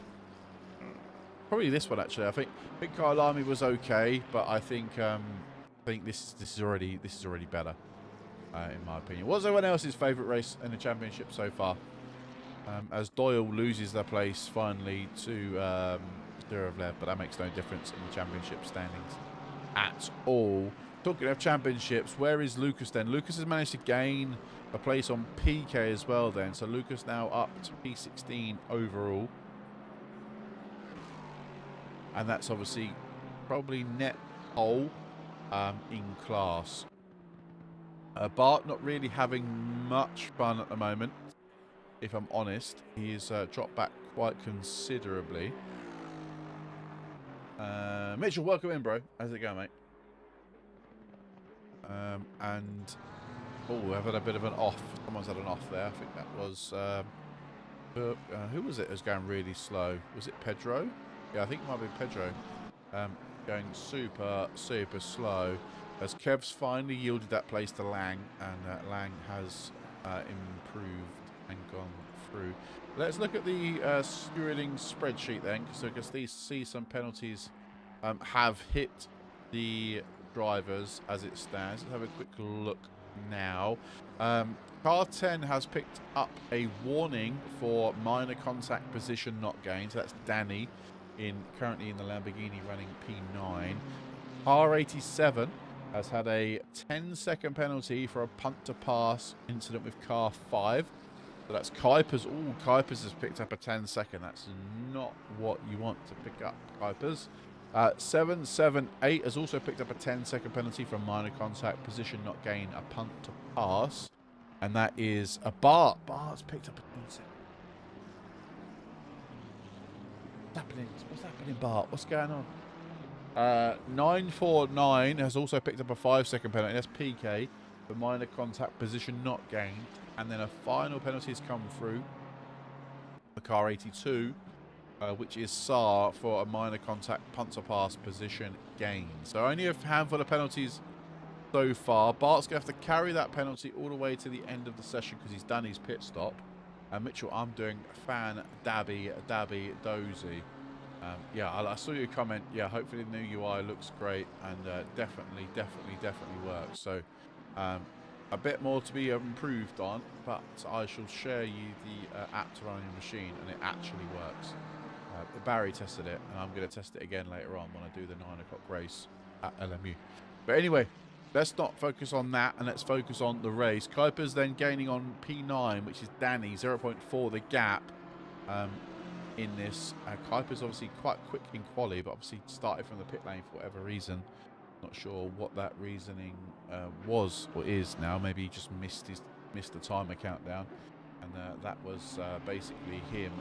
Speaker 1: probably this one actually. I think Kyalami was okay, but I think this is already better in my opinion. What's everyone else's favourite race in the championship so far? As Doyle loses their place finally to Durovlev, but that makes no difference in the championship standings at all. Talking of championships, where is Lucas then? Lucas has managed to gain a place on PK as well then. So Lucas now up to P16 overall. And that's obviously probably net pole in class. Bart not really having much fun at the moment, if I'm honest. He's dropped back quite considerably. Mitchell, welcome in, bro. How's it going, mate? I've had a bit of an off. Someone's had an off there. I think that was who was it? Who was going really slow? Was it Pedro? Yeah, I think it might be Pedro. Going super slow. As Kev's finally yielded that place to Lang, and Lang has improved and gone through. Let's look at the stewarding spreadsheet then, so we can see some penalties have hit the drivers as it stands. Let's have a quick look now. Car 10 has picked up a warning for minor contact position not gained. So that's Danny currently in the Lamborghini running P9. Car 87 has had a 10-second penalty for a punt to pass incident with car 5. So that's Kuipers. Ooh, Kuipers has picked up a 10-second. That's not what you want to pick up, Kuipers. 778 has also picked up a 10-second penalty for minor contact position not gain, a punt to pass. And that is a Bart. Bart's picked up a 10-second. What's happening, Bart? What's going on? 949 has also picked up a 5-second penalty. That's PK for minor contact position not gained. And then a final penalty has come through for car 82, which is SAR for a minor contact punt to pass position gain. So only a handful of penalties so far. Bart's going to have to carry that penalty all the way to the end of the session because he's done his pit stop. And Mitchell, I'm doing fan dabby dozy. Yeah, I saw your comment. Yeah, hopefully the new UI looks great and definitely works. So a bit more to be improved on, but I shall share you the app to run on your machine, and it actually works. Barry tested it, and I'm going to test it again later on when I do the 9 o'clock race at LMU. But anyway, let's not focus on that, and let's focus on the race. Kuiper's then gaining on P9, which is Danny, 0.4 the gap in this. Kuiper's obviously quite quick in quali, but obviously started from the pit lane for whatever reason. Not sure what that reasoning was or is now. Maybe he just missed the timer countdown, and that was basically him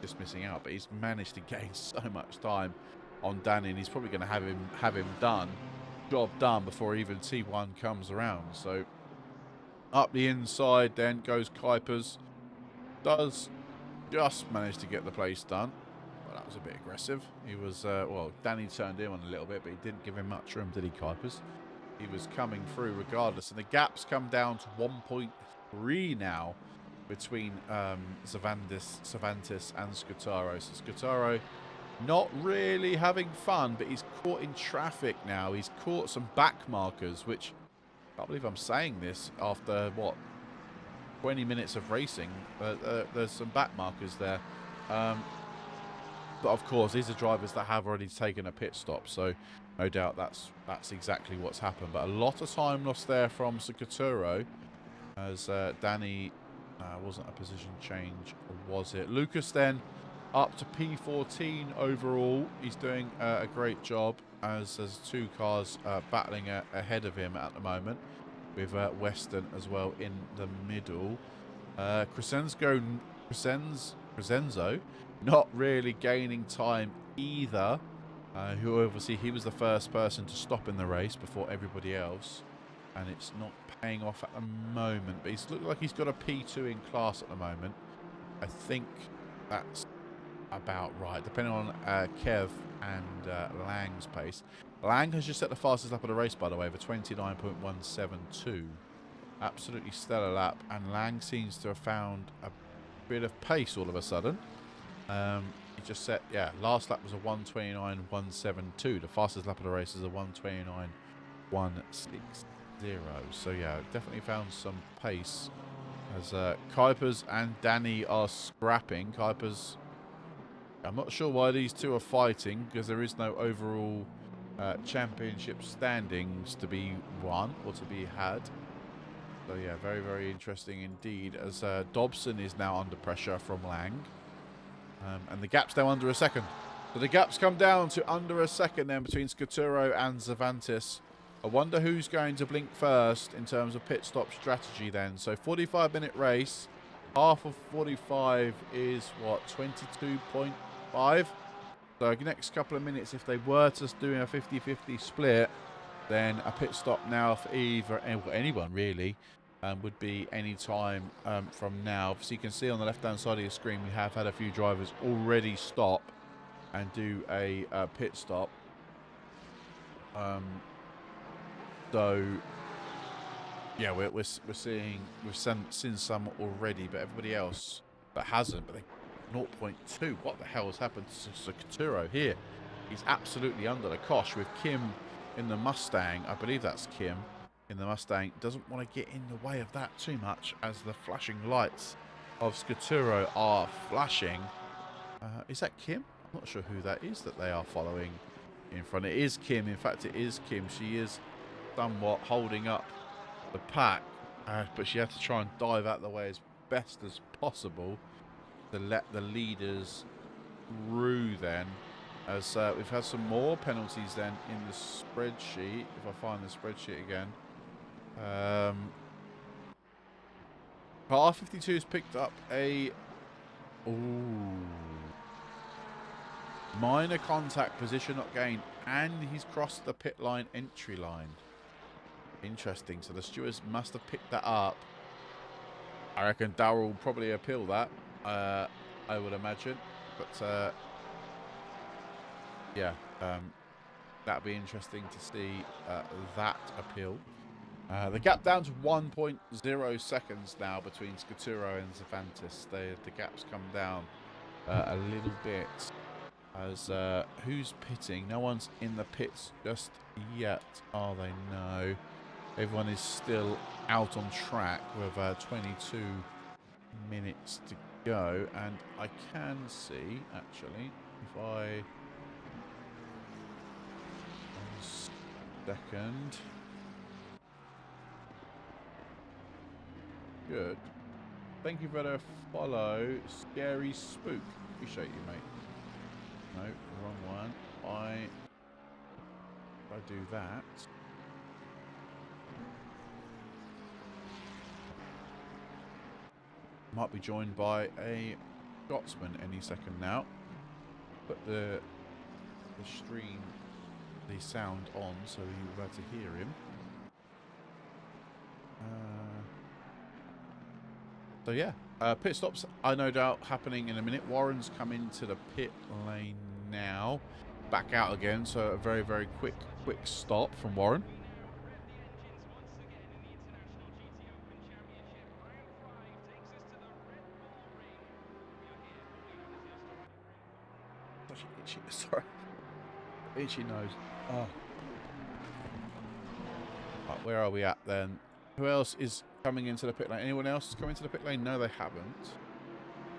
Speaker 1: just missing out. But he's managed to gain so much time on Danny, and he's probably going to have him job done before even T1 comes around. So up the inside then goes Kuipers. Does just manage to get the place done. Well, that was a bit aggressive. He was, well, Danny turned him on a little bit, but he didn't give him much room, did he, Kuipers? He was coming through regardless. And the gap's come down to 1.3 now between Cervantes and Scutaro. So Scutaro not really having fun, but he's caught in traffic now. He's caught some back markers, which I can't believe I'm saying this after, what, 20 minutes of racing. There's some back markers there. But of course, these are drivers that have already taken a pit stop, so no doubt that's exactly what's happened. But a lot of time lost there from Scutaro, as Danny wasn't a position change, was it? Lucas then up to P14 overall. He's doing a great job, as there's two cars battling ahead of him at the moment, with Western as well in the middle. Crescenzo not really gaining time either, who obviously he was the first person to stop in the race before everybody else. and it's not paying off at the moment. But he's looked like he's got a P2 in class at the moment. I think that's about right, depending on Kev and Lang's pace. Lang has just set the fastest lap of the race, by the way, over 29.172. Absolutely stellar lap, and Lang seems to have found a bit of pace all of a sudden. He just set, yeah, last lap was a 129.172. The fastest lap of the race is a 129.160. So yeah, definitely found some pace as Kuipers and Danny are scrapping. Kuipers, I'm not sure why these two are fighting, because there is no overall championship standings to be won or to be had. So yeah, very, very interesting indeed, as Dobson is now under pressure from Lang. And the gap's now under a second. So the gap's come down to under a second then between Scaturo and Zavantis. I wonder who's going to blink first in terms of pit stop strategy then. So 45-minute race. Half of 45 is, what, 22.5? So the next couple of minutes, if they were to do a 50-50 split, then a pit stop now for either, anyone really, would be any time from now. So you can see on the left-hand side of your screen, we have had a few drivers already stop and do a pit stop. So yeah, we've seen some already, but everybody else that hasn't, but they 0.2. What the hell has happened to Sakaturo here? He's absolutely under the cosh with Kim in the Mustang. I believe that's Kim in the Mustang. Doesn't want to get in the way of that too much, as the flashing lights of Scaturo are flashing. Is that Kim? I'm not sure who that is that they are following in front. It is Kim. In fact, it is Kim. She is somewhat holding up the pack, but she had to try and dive out of the way as best as possible to let the leaders through then. As we've had some more penalties then in the spreadsheet. If I find the spreadsheet again. Car 52 has picked up a minor contact, position not gained, and he's crossed the pit line entry line. Interesting. So the stewards must have picked that up. I reckon Darrell will probably appeal that. I would imagine, but yeah, that'd be interesting to see that appeal. The gap down to 1.0 seconds now between Scaturo and Zavantis. The gap's come down a little bit. As who's pitting? No one's in the pits just yet, are they? No. Everyone is still out on track with 22 minutes to go, and I can see actually if I. Second. Good. Thank you for the follow, Scary Spook. Appreciate you, mate. No, wrong one. If I do that. Might be joined by a Scotsman any second now. Put the stream, the sound on, so you're about to hear him. So yeah, pit stops are no doubt happening in a minute. Warren's come into the pit lane now, back out again. So a very, very quick stop from Warren. Sorry, itchy nose. Oh. Right, where are we at then? Who else is coming into the pit lane? Anyone else is coming to the pit lane? No, they haven't.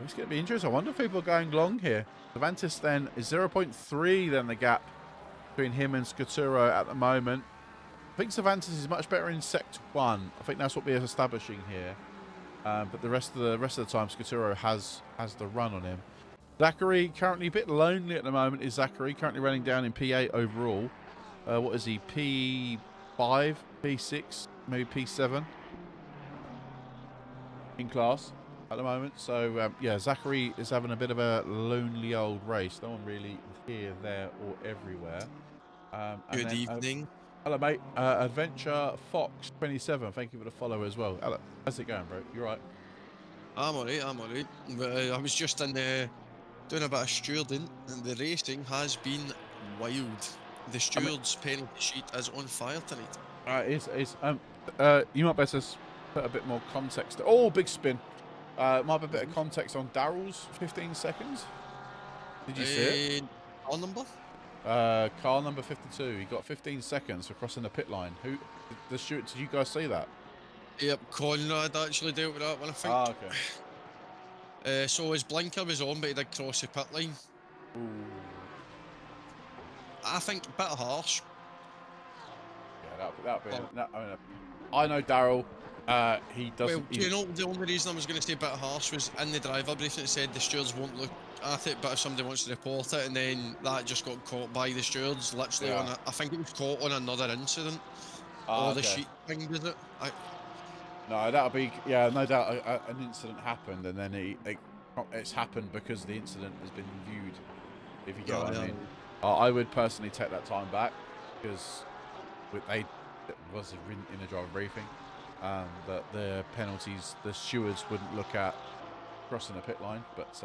Speaker 1: It's going to be interesting. I wonder if people are going long here. Zavantis then is 0.3 then the gap between him and Scaturo at the moment. I think Zavantis is much better in Sector 1. I think that's what we're establishing here. But the rest of the time, Scaturo has the run on him. Zachary, currently a bit lonely at the moment, is Zachary. Currently running down in P8 overall. What is he? P5? P6? Maybe P7? In class at the moment. So, yeah, Zachary is having a bit of a lonely old race. No one really here, there, or everywhere.
Speaker 2: Good evening.
Speaker 1: Hello, mate. Adventure Fox 27. Thank you for the follow as well. Hello. How's it going, bro? You right?
Speaker 2: I'm alright, I'm alright. But I was just in doing a bit of stewarding, and the racing has been wild. The
Speaker 1: I mean,
Speaker 2: steward's penalty sheet is on fire tonight.
Speaker 1: you might better put a bit more context. Oh, big spin. Might be a bit of context on Daryl's 15 seconds. Did you see it?
Speaker 2: Our number?
Speaker 1: Car number 52. He got 15 seconds for crossing the pit line. The shoot? Did you guys see that?
Speaker 2: Yep, Conrad actually dealt with that one, I think.
Speaker 1: Ah, okay.
Speaker 2: So his blinker was on, but he did cross the pit line.
Speaker 1: Ooh.
Speaker 2: I think a bit harsh.
Speaker 1: Yeah, I know Daryl. He doesn't.
Speaker 2: Well, do you know the only reason I was going to say a bit harsh was in the driver briefing it said the stewards won't look at it, but if somebody wants to report it, and then that just got caught by the stewards, literally on I think it was caught on another incident. Or the sheet thing, was it?
Speaker 1: No, that'll be, yeah, no doubt an incident happened, and then it's happened because the incident has been viewed, if you get what I mean. I would personally take that time back, because it was in a driver briefing, that the penalties, the stewards wouldn't look at crossing the pit line, but...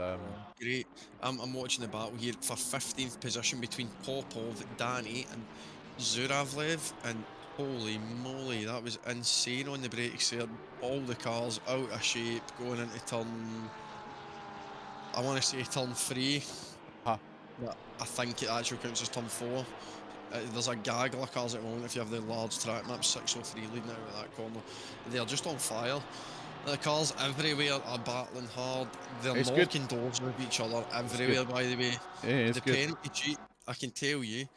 Speaker 2: Great. I'm watching the battle here for 15th position between Popov, Danny and Zuravlev, and holy moly, that was insane on the brakes there. All the cars out of shape, going into turn... I want to say turn 3.
Speaker 1: Huh.
Speaker 2: But I think it actually counts as turn 4. There's a gaggle of cars at the moment if you have the large track map, 603 leading out of that corner. They're just on fire. The cars everywhere are battling hard. They're knocking doors with each other everywhere, by the way.
Speaker 1: Yeah,
Speaker 2: the penalty sheet, I can tell you,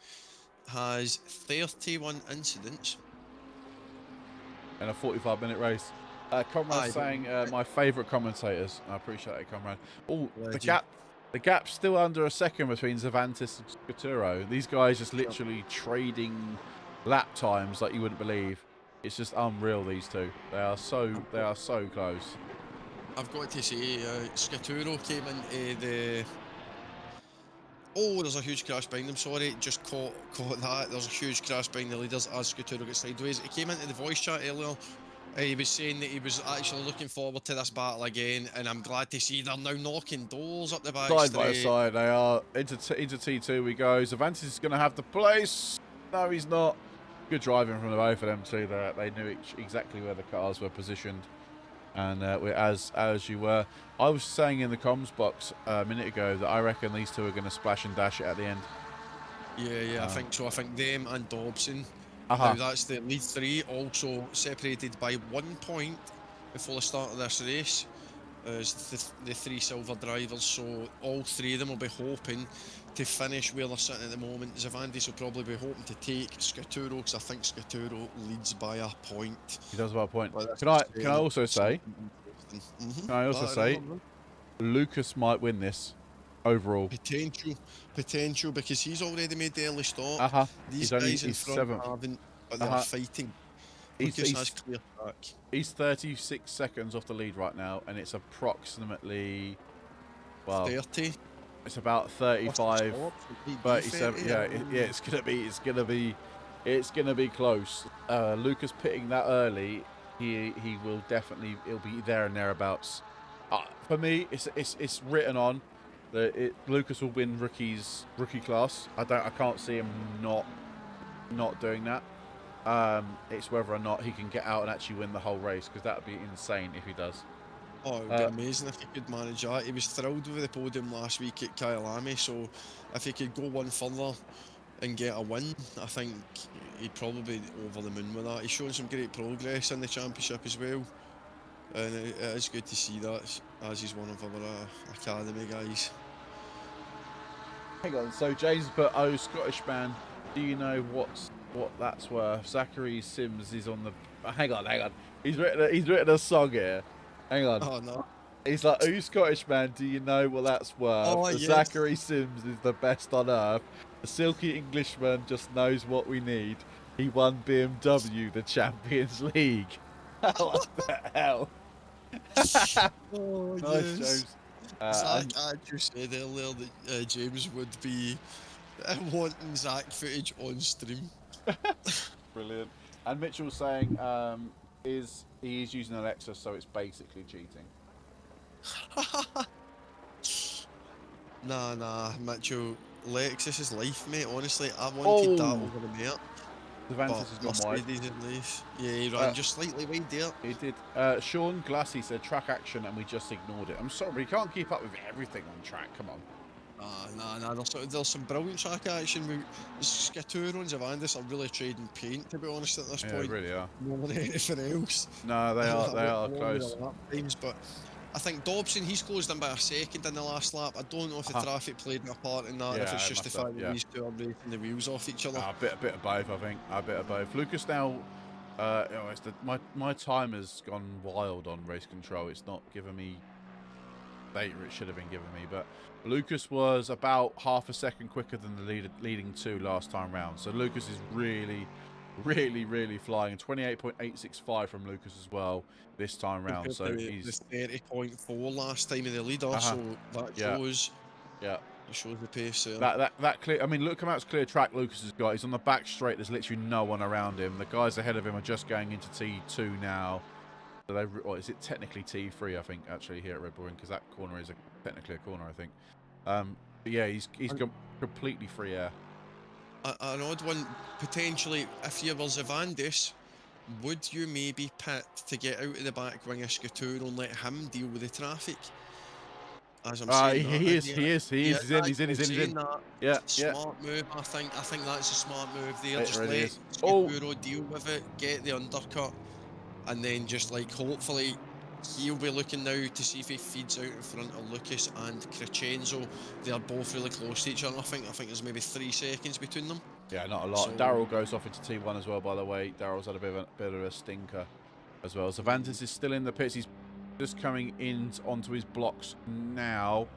Speaker 2: has 31 incidents.
Speaker 1: And a 45-minute race. Conrad's saying my favourite commentators. I appreciate it, Conrad. Oh, the gap's still under a second between Zavantis and Scaturo. These guys just literally trading lap times like you wouldn't believe. It's just unreal, these two. They are so close.
Speaker 2: I've got to say, Scaturo came into the... Oh, there's a huge crash behind them, sorry, just caught that. There's a huge crash behind the leaders as Scaturo gets sideways. He came into the voice chat earlier. He was saying that he was actually looking forward to this battle again, and I'm glad to see they're now knocking doors up the back
Speaker 1: Side by side, they are. Into T2 we go. Zavantis is going to have the place. No, he's not. Good driving from the both of them too. They knew exactly where the cars were positioned, and we're as you were. I was saying in the comms box a minute ago that I reckon these two are going to splash and dash it at the end.
Speaker 2: Yeah, I think so. I think them and Dobson. Now that's the lead 3, also separated by 1 point before the start of this race. As the 3 silver drivers, so all 3 of them will be hoping to finish where they're sitting at the moment. Zavandis will probably be hoping to take Scaturo, because I think Scaturo leads by a point.
Speaker 1: He does by a point. Can I also say? Can I also say? Lucas might win this overall.
Speaker 2: Potential, because he's already made the early start. These guys in front haven't, but they're fighting. Lucas has clear track.
Speaker 1: He's 36 seconds off the lead right now, and it's approximately
Speaker 2: 30.
Speaker 1: It's about 35, 37. Yeah, it's gonna be close. Lucas pitting that early, he will definitely, he'll be there and thereabouts. For me, it's written on that Lucas will win rookie class. I can't see him not doing that. It's whether or not he can get out and actually win the whole race, because that would be insane if he does.
Speaker 2: Oh, it would be amazing if he could manage that. He was thrilled with the podium last week at Kyalami, so if he could go one further and get a win, I think he'd probably be over the moon with that. He's shown some great progress in the championship as well, and it is good to see that, as he's one of our academy guys.
Speaker 1: Hang on, so James put, "Oh, Scottish man, do you know what that's worth?" Zachary Sims is on the... Hang on. He's written a song here. Hang on.
Speaker 2: Oh, no.
Speaker 1: He's like, "Oh, Scottish man, do you know what that's worth?"
Speaker 2: Oh, yes.
Speaker 1: Zachary Sims is the best on earth. The silky Englishman just knows what we need. He won BMW, the Champions League. What the hell?
Speaker 2: Oh,
Speaker 1: nice,
Speaker 2: yes.
Speaker 1: James.
Speaker 2: Zach actually said earlier that James would be wanting Zach footage on stream.
Speaker 1: Brilliant. And Mitchell's saying he is using Alexa, so it's basically cheating.
Speaker 2: Nah, Mitchell. Lexus is life, mate. Honestly, I wanted that over the mate.
Speaker 1: Cervantes has gone wide.
Speaker 2: Mercedes is nice. Yeah, he ran just slightly wide there.
Speaker 1: He did. Sean Glassy said track action, and we just ignored it. I'm sorry, we can't keep up with everything on track. Come on.
Speaker 2: Nah. There's some brilliant track action. Scatour and Zavandis are really trading paint, to be honest, at this point.
Speaker 1: They really are.
Speaker 2: More than anything else.
Speaker 1: No, they are close.
Speaker 2: Times, but I think Dobson, he's closed in by a second in the last lap. I don't know if the traffic played a part in that, if it's just the fact that these two are breaking the wheels off each other.
Speaker 1: A bit of both, I think. A bit of both. Lucas now, my timer's gone wild on race control. It's not giving me data it should have been giving me, but Lucas was about half a second quicker than the leading two last time round. So Lucas is really flying. 28.865 from Lucas as well this time round. So he's
Speaker 2: 30.4 last time in the leader. So that shows.
Speaker 1: Yeah.
Speaker 2: It shows the pace.
Speaker 1: That clear. I mean, look how much clear track Lucas has got. He's on the back straight. There's literally no one around him. The guys ahead of him are just going into T2 now. So is it technically T3? I think actually here at Redbull Ring, because that corner is technically a corner. I think. But yeah, he's got completely free air.
Speaker 2: An odd one potentially. If you were Zavandis, would you maybe pit to get out of the back wing of Scatour and let him deal with the traffic? As I'm saying,
Speaker 1: he's in. Yeah,
Speaker 2: smart move. I think that's a smart move there. Just
Speaker 1: really
Speaker 2: let Scatour deal with it, get the undercut, and then just like hopefully he'll be looking now to see if he feeds out in front of Lucas and Crescenzo. They are both really close to each other. I think there's maybe 3 seconds between them.
Speaker 1: Yeah, not a lot. So, Daryl goes off into T1 as well, by the way. Daryl's had a bit of a stinker as well. Cervantes is still in the pits. He's just coming in onto his blocks now.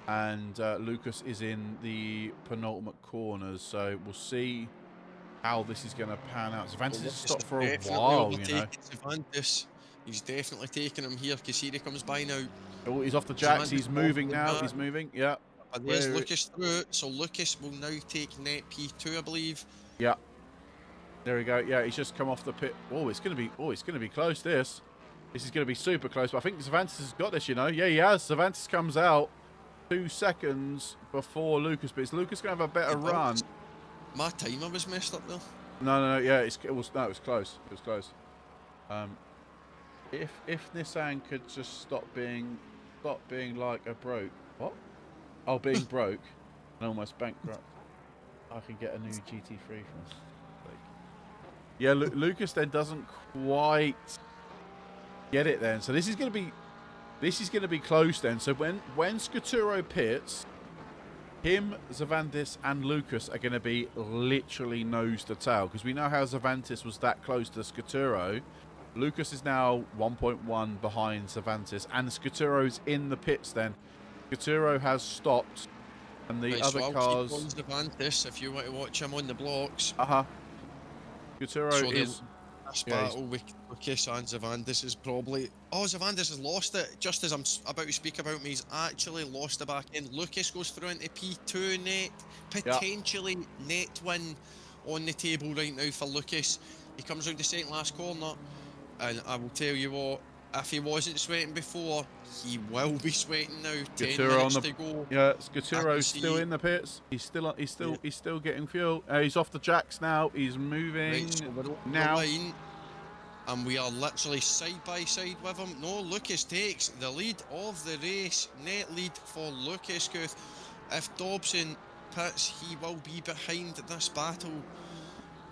Speaker 1: And Lucas is in the penultimate corners. So we'll see how this is going to pan out. Cervantes has stopped for a while, you know.
Speaker 2: Cervantes. He's definitely taking him here because here he comes by now.
Speaker 1: Oh, he's off the jacks. He's moving now. He's moving. Yeah.
Speaker 2: And there's Lucas through. So Lucas will now take net P2, I believe.
Speaker 1: Yeah. There we go. Yeah, he's just come off the pit. Oh, it's gonna be close. This is gonna be super close. But I think Cervantes has got this. You know. Yeah, he has. Cervantes comes out 2 seconds before Lucas. But is Lucas gonna have a better run?
Speaker 2: My timer was messed up there.
Speaker 1: No. Yeah, it was close. It was close. If Nissan could just stop being like a broke. What? Oh, being broke and almost bankrupt. I can get a new GT3 from. Yeah, Lucas then doesn't quite get it then. So this is going to be close then. So when Scaturo pits, him, Cervantes, and Lucas are going to be literally nose to tail, because we know how Cervantes was that close to Scaturo. Lucas is now 1.1 behind Cervantes, and Scaturo's in the pits then. Scaturo has stopped, and the other cars...
Speaker 2: Keep on Cervantes if you want to watch him on the blocks.
Speaker 1: Scaturo is...
Speaker 2: This battle with Lucas and Cervantes is probably... Oh, Cervantes has lost it. Just as I'm about to speak about me, he's actually lost the back end. Lucas goes through into P2 net. Potentially net win on the table right now for Lucas. He comes round the second last corner. And I will tell you what, if he wasn't sweating before, he will be sweating now. 10 minutes to go.
Speaker 1: Yeah, Scaturo's still in the pits. He's still getting fuel. He's off the jacks now. He's moving now.
Speaker 2: And we are literally side by side with him. No, Lucas takes the lead of the race. Net lead for Lucas Guth. If Dobson pits, he will be behind this battle.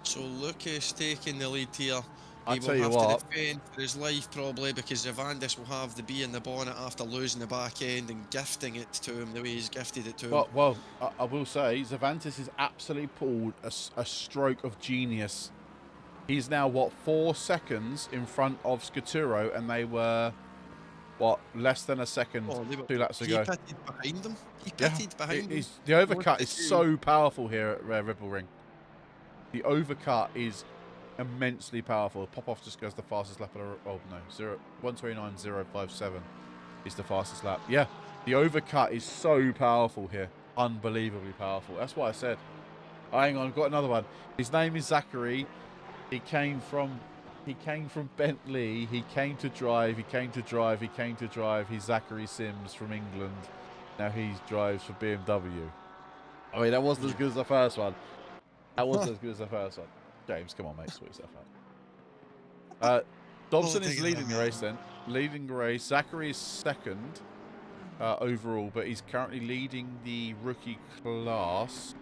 Speaker 2: So Lucas taking the lead here. He will have to defend for his life probably, because Cervantes will have the bee in the bonnet after losing the back end and gifting it to him the way he's gifted it to him.
Speaker 1: Well, I will say Cervantes has absolutely pulled a stroke of genius. He's now, 4 seconds in front of Scaturo, and they were, less than a second 2 laps ago.
Speaker 2: He pitted behind them. Behind them.
Speaker 1: The overcut is so powerful here at Redbull Ring. The overcut is immensely powerful. Popoff just goes the fastest lap of the 1:29.057 is the fastest lap. Yeah, the overcut is so powerful here, unbelievably powerful. That's what I said. Hang on, I've got another one. His name is Zachary. He came from Bentley. He came to drive. He came to drive. He came to drive. He's Zachary Sims from England. Now he drives for BMW. I mean, that wasn't as good as the first one. That wasn't as good as the first one. James, come on, mate, sort yourself out. Dobson is leading the race then. Leading the race. Zachary is second overall, but he's currently leading the rookie class.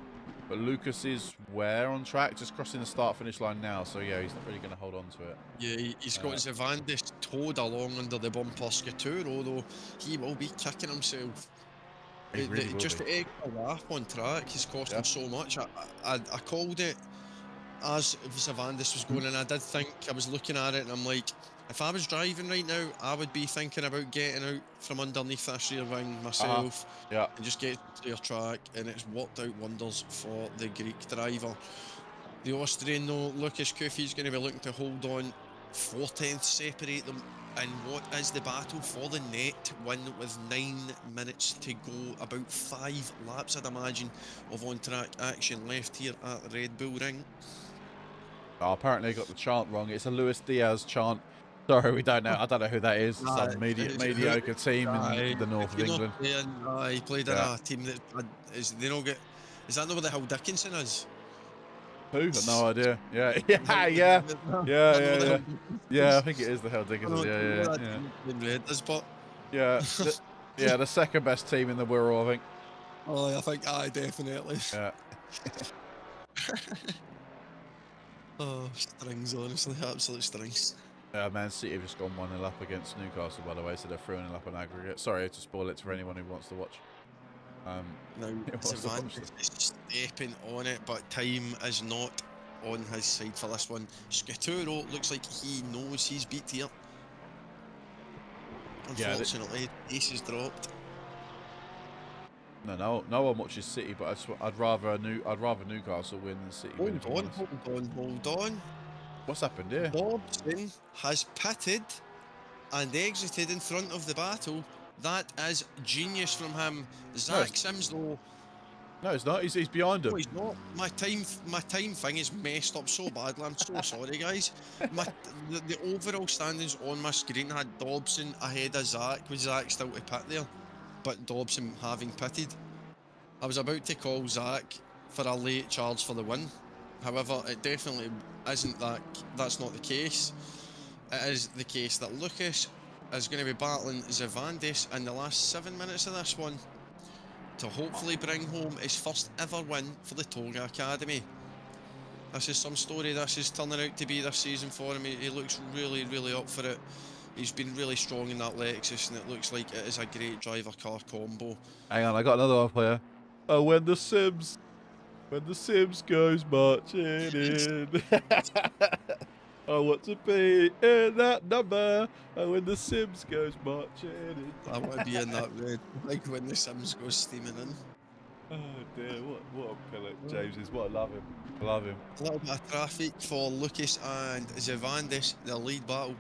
Speaker 1: But Lucas is where on track? Just crossing the start-finish line now. So, yeah, he's not really going to hold on to it.
Speaker 2: Yeah, he's got Zavandis towed along under the bumper Scaturo, though he will be kicking himself. Just the extra lap on track has cost him so much. I called it as Zavandis was going, and I did think, I was looking at it, and I'm like, if I was driving right now, I would be thinking about getting out from underneath this rear wing myself and just get to clear track, and it's worked out wonders for the Greek driver. The Austrian, though, Lucas Kufi is going to be looking to hold on. 4/10 separate them, and what is the battle for the net win with 9 minutes to go? About 5 laps, I'd imagine, of on-track action left here at the Red Bull Ring.
Speaker 1: Oh, apparently I got the chant wrong. It's a Luis Diaz chant. Sorry, we don't know. I don't know who that is. Some mediocre team in the north of England.
Speaker 2: He played in a team that is that not what the hell Dickinson is?
Speaker 1: Who? No idea. Yeah, I think it is the Hell Dickinson. Yeah, the second best team in the Wirral, I think.
Speaker 2: Oh, I think definitely.
Speaker 1: Yeah.
Speaker 2: Oh, strings, honestly, absolute strings.
Speaker 1: Man City have just gone 1-0 up against Newcastle, by the way, so they're 3-0 up on aggregate. Sorry to spoil it for anyone who wants to watch.
Speaker 2: Now, Savant is stepping on it, but time is not on his side for this one. Scaturo looks like he knows he's beat here. Unfortunately, ace is dropped.
Speaker 1: No one watches City, but I'd rather Newcastle win than City win.
Speaker 2: Hold on.
Speaker 1: What's happened here?
Speaker 2: Dobson has pitted and exited in front of the battle. That is genius from him. Zach Sims, though.
Speaker 1: No, it's not. He's behind him.
Speaker 2: No, he's not. My time thing is messed up so badly. I'm so sorry, guys. The overall standings on my screen had Dobson ahead of Zach, with Zach still to pit there, but Dobson having pitted. I was about to call Zach for a late charge for the win. However, it definitely isn't that. That's not the case. It is the case that Lucas is going to be battling Zavandis in the last 7 minutes of this one to hopefully bring home his first ever win for the Toga Academy. This is some story this is turning out to be this season for him. He looks really, really up for it. He's been really strong in that Lexus, and it looks like it is a great driver-car combo.
Speaker 1: Hang on, I got another one for you. Oh, when the Sims goes marching in. I want to be in that number. Oh, when the Sims goes marching in.
Speaker 2: I want to be in that red, like when the Sims goes steaming in.
Speaker 1: Oh dear, what a pillock James is. What, I love him. I love him.
Speaker 2: A little bit of traffic for Lucas and Zavandis, the lead battle.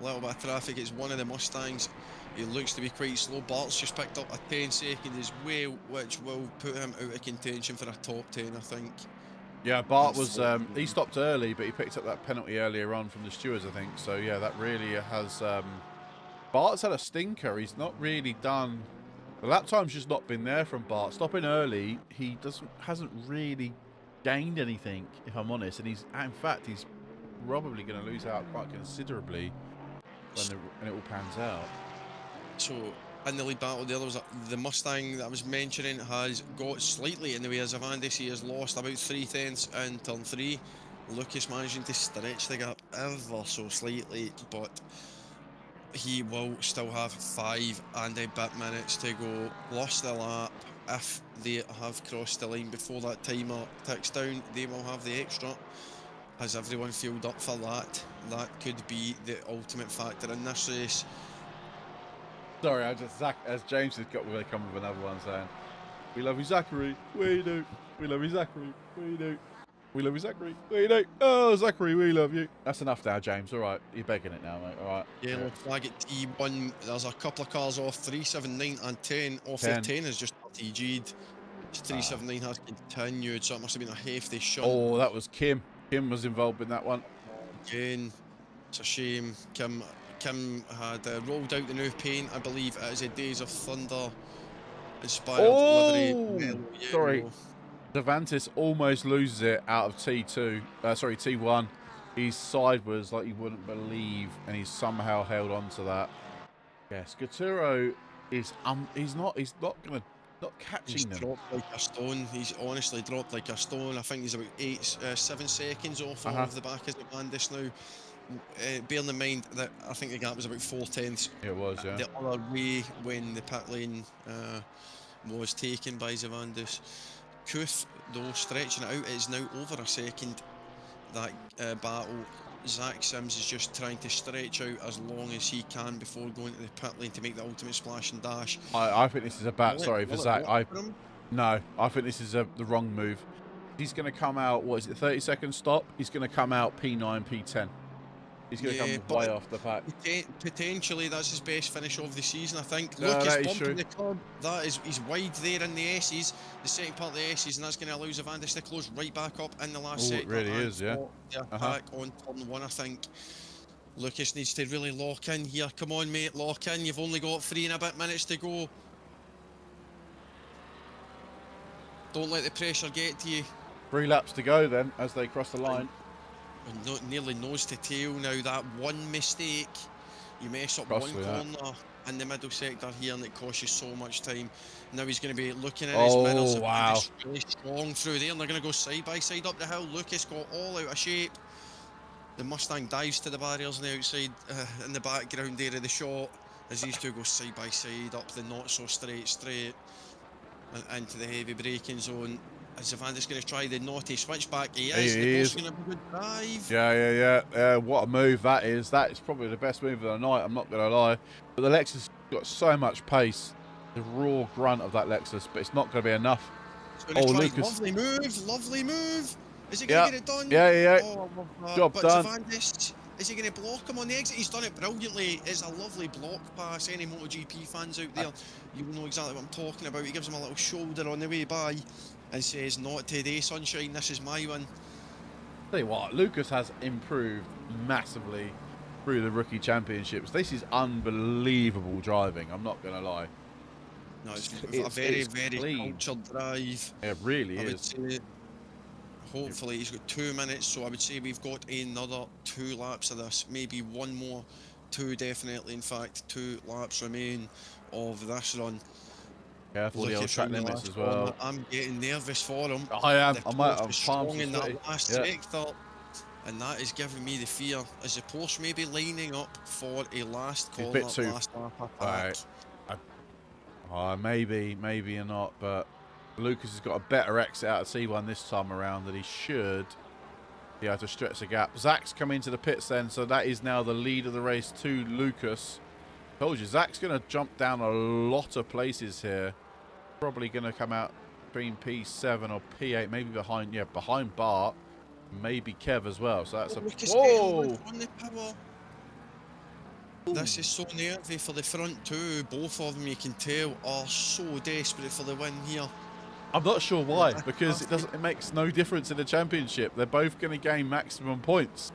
Speaker 2: A little bit of traffic. It's one of the Mustangs. He looks to be quite slow. Bart's just picked up a 10-second as well, which will put him out of contention for a top 10, I think.
Speaker 1: Yeah, Bart was, he stopped early, but he picked up that penalty earlier on from the stewards, I think. So, yeah, that really has, Bart's had a stinker. He's not really done, the lap time's just not been there from Bart. Stopping early, he hasn't really gained anything, if I'm honest. And in fact, he's probably going to lose out quite considerably when it all pans out.
Speaker 2: So, in the lead battle, the other was the Mustang that I was mentioning has got slightly in the way of Zavandis. He has lost about 3/10 in turn 3. Lucas managing to stretch the gap ever so slightly, but he will still have 5 and a bit minutes to go. Lost the lap. If they have crossed the line before that timer ticks down, they will have the extra. Has everyone filled up for that? That could be the ultimate factor in this race.
Speaker 1: Sorry, as James has got, we're going to come with another one saying, "We love you, Zachary. We do. We love you, Zachary. We do. We love you, Zachary. We do. Oh, Zachary, we love you." That's enough now, James. All right, you're begging it now, mate. All right.
Speaker 2: Yellow flag at T1. There's a couple of cars off. 3, 7, 9, and 10. Off 10. The 10 is just TG'd. 379 has continued, so it must have been a hefty shot.
Speaker 1: Oh, that was Kim. Kim was involved in that one.
Speaker 2: again. It's a shame. Kim had rolled out the new paint, I believe, as a Days of Thunder inspired livery.
Speaker 1: Oh, sorry.
Speaker 2: Yellow.
Speaker 1: Cervantes almost loses it out of T2. Sorry, T1. He's sideways like you wouldn't believe, and he's somehow held on to that. Yes, Gaturo is he's not catching
Speaker 2: He's
Speaker 1: them.
Speaker 2: dropped like a stone. He's honestly dropped like a stone. I think he's about 7 seconds off of the back of Cervantes now. Bearing in mind that I think the gap was about 4/10.
Speaker 1: It was, yeah.
Speaker 2: The other way when the pit lane was taken by Cervantes. Kuth, though, stretching it out, it is now over a second. That battle. Zach Sims is just trying to stretch out as long as he can before going to the pit lane to make the ultimate splash and dash.
Speaker 1: I think this is a bad. Sorry for Zach. No, I think this is the wrong move. He's going to come out. What is it? 30-second stop. He's going to come out P9, P10. He's going to come way off the pack.
Speaker 2: Potentially, that's his best finish of the season, I think.
Speaker 1: No,
Speaker 2: Lucas
Speaker 1: that is
Speaker 2: bumping the curb. He's wide there in the S's, the second part of the S's, and that's going to allow Cervantes to close right back up in the last sector.
Speaker 1: It really is, yeah.
Speaker 2: The attack on turn 1, I think. Lucas needs to really lock in here. Come on, mate, lock in. You've only got 3 and a bit minutes to go. Don't let the pressure get to you.
Speaker 1: 3 laps to go then as they cross the line.
Speaker 2: Nearly nose to tail now. That one mistake, you mess up one corner in the middle sector here, and it costs you so much time. Now he's going to be looking at his minnows.
Speaker 1: Wow!
Speaker 2: Really strong through there, and they're going to go side by side up the hill. Lucas got all out of shape. The Mustang dives to the barriers on the outside, in the background there of the shot, as these two go side by side up the not so straight and into the heavy braking zone. Is Cervantes going to try the naughty switchback? He is. Going to have a good drive.
Speaker 1: Yeah. What a move that is. That is probably the best move of the night, I'm not going to lie. But the Lexus got so much pace. The raw grunt of that Lexus, but it's not going to be enough.
Speaker 2: Lucas. Lovely move. Is he going to get it done?
Speaker 1: Yeah.
Speaker 2: Oh,
Speaker 1: Job done.
Speaker 2: Cervantes, is he going to block him on the exit? He's done it brilliantly. It's a lovely block pass. Any MotoGP fans out there, you will know exactly what I'm talking about. He gives him a little shoulder on the way by and says, "Not today, sunshine, this is my one."
Speaker 1: Tell you what, Lucas has improved massively through the rookie championships. This is unbelievable driving, I'm not going to lie.
Speaker 2: No, it's a very cultured drive.
Speaker 1: It really is.
Speaker 2: Say, hopefully he's got 2 minutes, so I would say we've got another 2 laps of this, maybe one more, 2 definitely, in fact, 2 laps remain of this run.
Speaker 1: Careful the old track limits as well.
Speaker 2: I'm getting nervous for him.
Speaker 1: I am.
Speaker 2: I might have strong in that last sector, and that is giving me the fear. As the Porsche may be lining up for a last corner, last lap attack.
Speaker 1: Maybe or not, but Lucas has got a better exit out of C1 this time around than he should be able to stretch the gap. Zach's coming into the pits then, so that is now the lead of the race to Lucas. Told you, Zach's going to jump down a lot of places here. Probably going to come out between P7 or P8, maybe behind Bart, maybe Kev as well. So that's
Speaker 2: whoa! This is so nervy for the front two. Both of them, you can tell, are so desperate for the win here.
Speaker 1: I'm not sure why, because it makes no difference in the championship. They're both going to gain maximum points.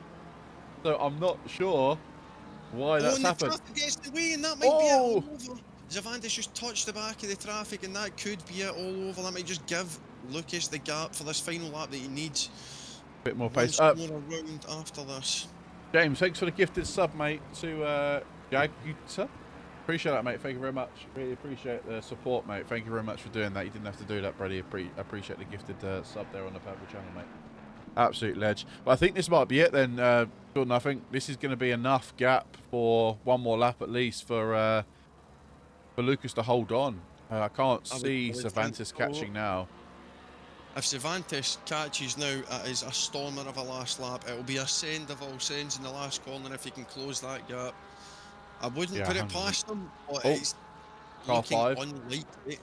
Speaker 1: So I'm not sure why that's happened.
Speaker 2: The traffic gets in the way, and that might be it all over. Cervantes just touched the back of the traffic, and that could be it all over. That might just give Lucas the gap for this final lap that he needs.
Speaker 1: A bit more pace.
Speaker 2: More around after this.
Speaker 1: James, thanks for the gifted sub, mate, to Jaguta. Appreciate that, mate. Thank you very much. Really appreciate the support, mate. Thank you very much for doing that. You didn't have to do that, Brady. Appreciate the gifted sub there on the Purple channel, mate. Absolute ledge. But I think this might be it then, Jordan. I think this is going to be enough gap for one more lap at least for Lucas to hold on. I can't see Cervantes catching now.
Speaker 2: If Cervantes catches now, it is a stormer of a last lap. It will be a send of all sends in the last corner if he can close that gap. I wouldn't put it past him, but it's looking unlikely.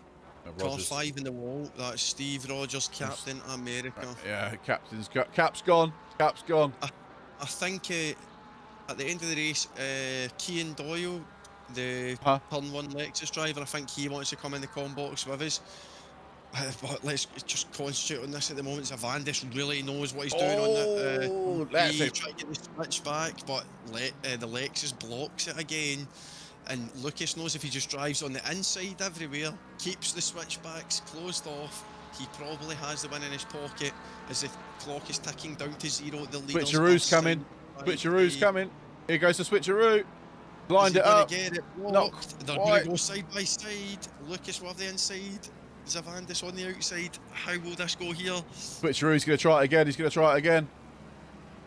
Speaker 2: Car 5 in the wall. That's Steve Rogers, Captain America.
Speaker 1: Yeah, Cap's gone. Cap's gone.
Speaker 2: I think at the end of the race, Cian Doyle, the Turn 1 Lexus driver, I think he wants to come in the com box with us. But let's just concentrate on this at the moment. Zavandis really knows what he's doing on
Speaker 1: Oh, that's
Speaker 2: three,
Speaker 1: it.
Speaker 2: trying to get the switch back, but the Lexus blocks it again. And Lucas knows if he just drives on the inside everywhere, keeps the switchbacks closed off, he probably has the win in his pocket as the clock is ticking down to 0. The leaders are
Speaker 1: Switcheroo's coming. Switcheroo's
Speaker 2: side
Speaker 1: coming. Here goes the switcheroo.
Speaker 2: Is
Speaker 1: Blind
Speaker 2: he
Speaker 1: it
Speaker 2: going to
Speaker 1: up.
Speaker 2: get it
Speaker 1: Not
Speaker 2: blocked? They're going
Speaker 1: quite.
Speaker 2: to go side by side. Lucas will have the inside. Zavandis on the outside. How will this go here?
Speaker 1: Switcheroo's going to try it again. He's going to try it again.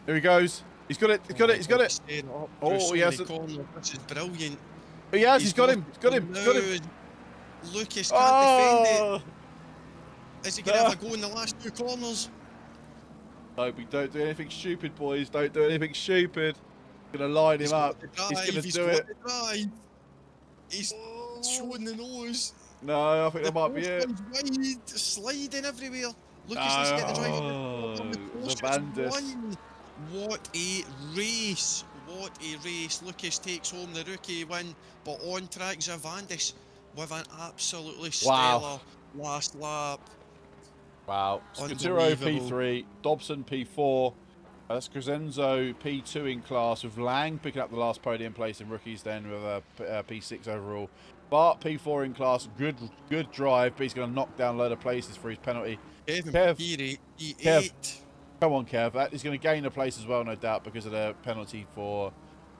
Speaker 1: Here he goes. He's got it. He's got it. He's got it. Oh, he hasn't.
Speaker 2: This is brilliant.
Speaker 1: He has. He's got him. He's got him. He's got him.
Speaker 2: Lucas can't defend
Speaker 1: Oh!
Speaker 2: it. Is he going to have a go in the last two corners?
Speaker 1: No, we don't do anything stupid, boys. Don't do anything stupid. Going to line him up. He's going to do it.
Speaker 2: He's showing the nose.
Speaker 1: No, I think that might be it.
Speaker 2: Wide, sliding everywhere. Lucas needs to get the drive.
Speaker 1: Zavandis.
Speaker 2: What a race. What a race. Lucas takes home the rookie win, but on track Zavandis with an absolutely stellar last lap.
Speaker 1: Wow. Scuturo P3, Dobson P4. That's Crescenzo P2 in class, with Lang picking up the last podium place in rookies then with a P6 overall. Bart P4 in class, good drive, but he's going to knock down a load of places for his penalty.
Speaker 2: Kev,
Speaker 1: Kev, come on Kev, he's going to gain a place as well, no doubt, because of the penalty for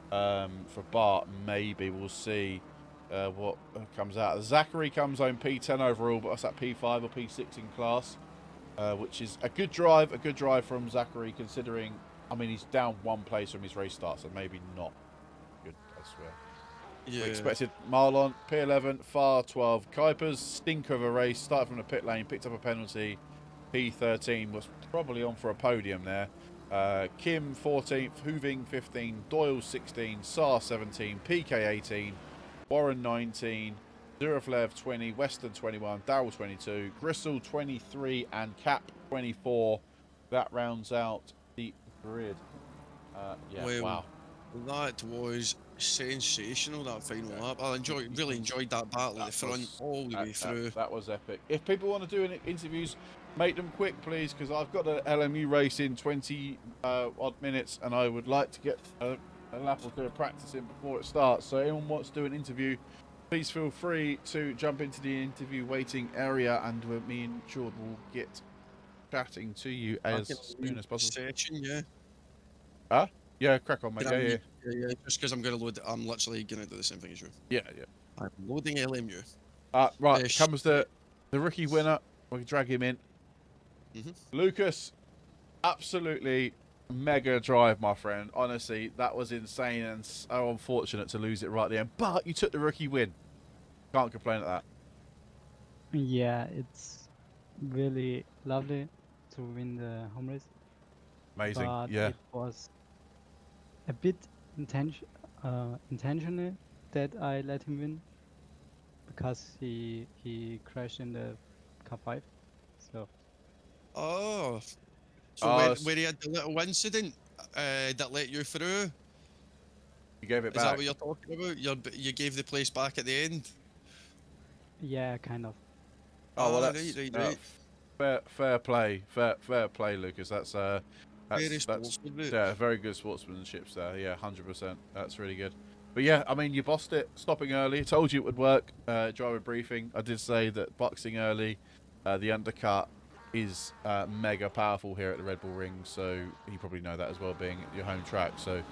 Speaker 1: Bart. Maybe, we'll see what comes out. Zachary comes home P10 overall, but that's at P5 or P6 in class. Which is a good drive from Zachary, considering, I mean, he's down one place from his race start, so maybe not good, I swear.
Speaker 2: Yeah.
Speaker 1: We expected Marlon, P11, Far 12, Kuipers, stinker of a race, started from the pit lane, picked up a penalty, P13, was probably on for a podium there. Kim 14th, Hooving 15, Doyle 16, Sar 17, PK 18, Warren 19, Zuraflev 20, Western 21, Darrell 22, Gristle 23, and Cap 24. That rounds out the grid. Wow.
Speaker 2: That was sensational, that final lap. I really enjoyed that battle at the front all the way through.
Speaker 1: That was epic. If people want to do any interviews, make them quick, please, because I've got an LMU race in 20 odd minutes, and I would like to get a lap or two of practice in before it starts. So anyone wants to do an interview, please feel free to jump into the interview waiting area, and me and Jordan will get chatting to you as soon as possible.
Speaker 2: Session, yeah.
Speaker 1: Huh? Yeah, crack on, mate.
Speaker 2: Yeah. Just because I'm going to load, I'm literally going to do the same thing as you.
Speaker 1: Yeah.
Speaker 2: I'm loading LMU.
Speaker 1: Right, comes the rookie winner. We can drag him in. Lucas, absolutely mega drive, my friend. Honestly, that was insane and so unfortunate to lose it right at the end. But you took the rookie win. Can't complain at that.
Speaker 3: Yeah, it's really lovely to win the home race.
Speaker 1: Amazing.
Speaker 3: But
Speaker 1: yeah.
Speaker 3: It was a bit intentional that I let him win because he crashed in the car 5. So.
Speaker 2: Where he had the little incident that let you through.
Speaker 1: You gave it back.
Speaker 2: Is that what you're talking about? You gave the place back at the end.
Speaker 3: Yeah, kind of.
Speaker 1: Oh well, that's right. Fair play, Lucas. That's very good sportsmanship there. Yeah, 100%. That's really good. But yeah, I mean, you bossed it, stopping early. I told you it would work. Driver briefing. I did say that boxing early, the undercut is mega powerful here at the Red Bull Ring. So you probably know that as well, being at your home track. So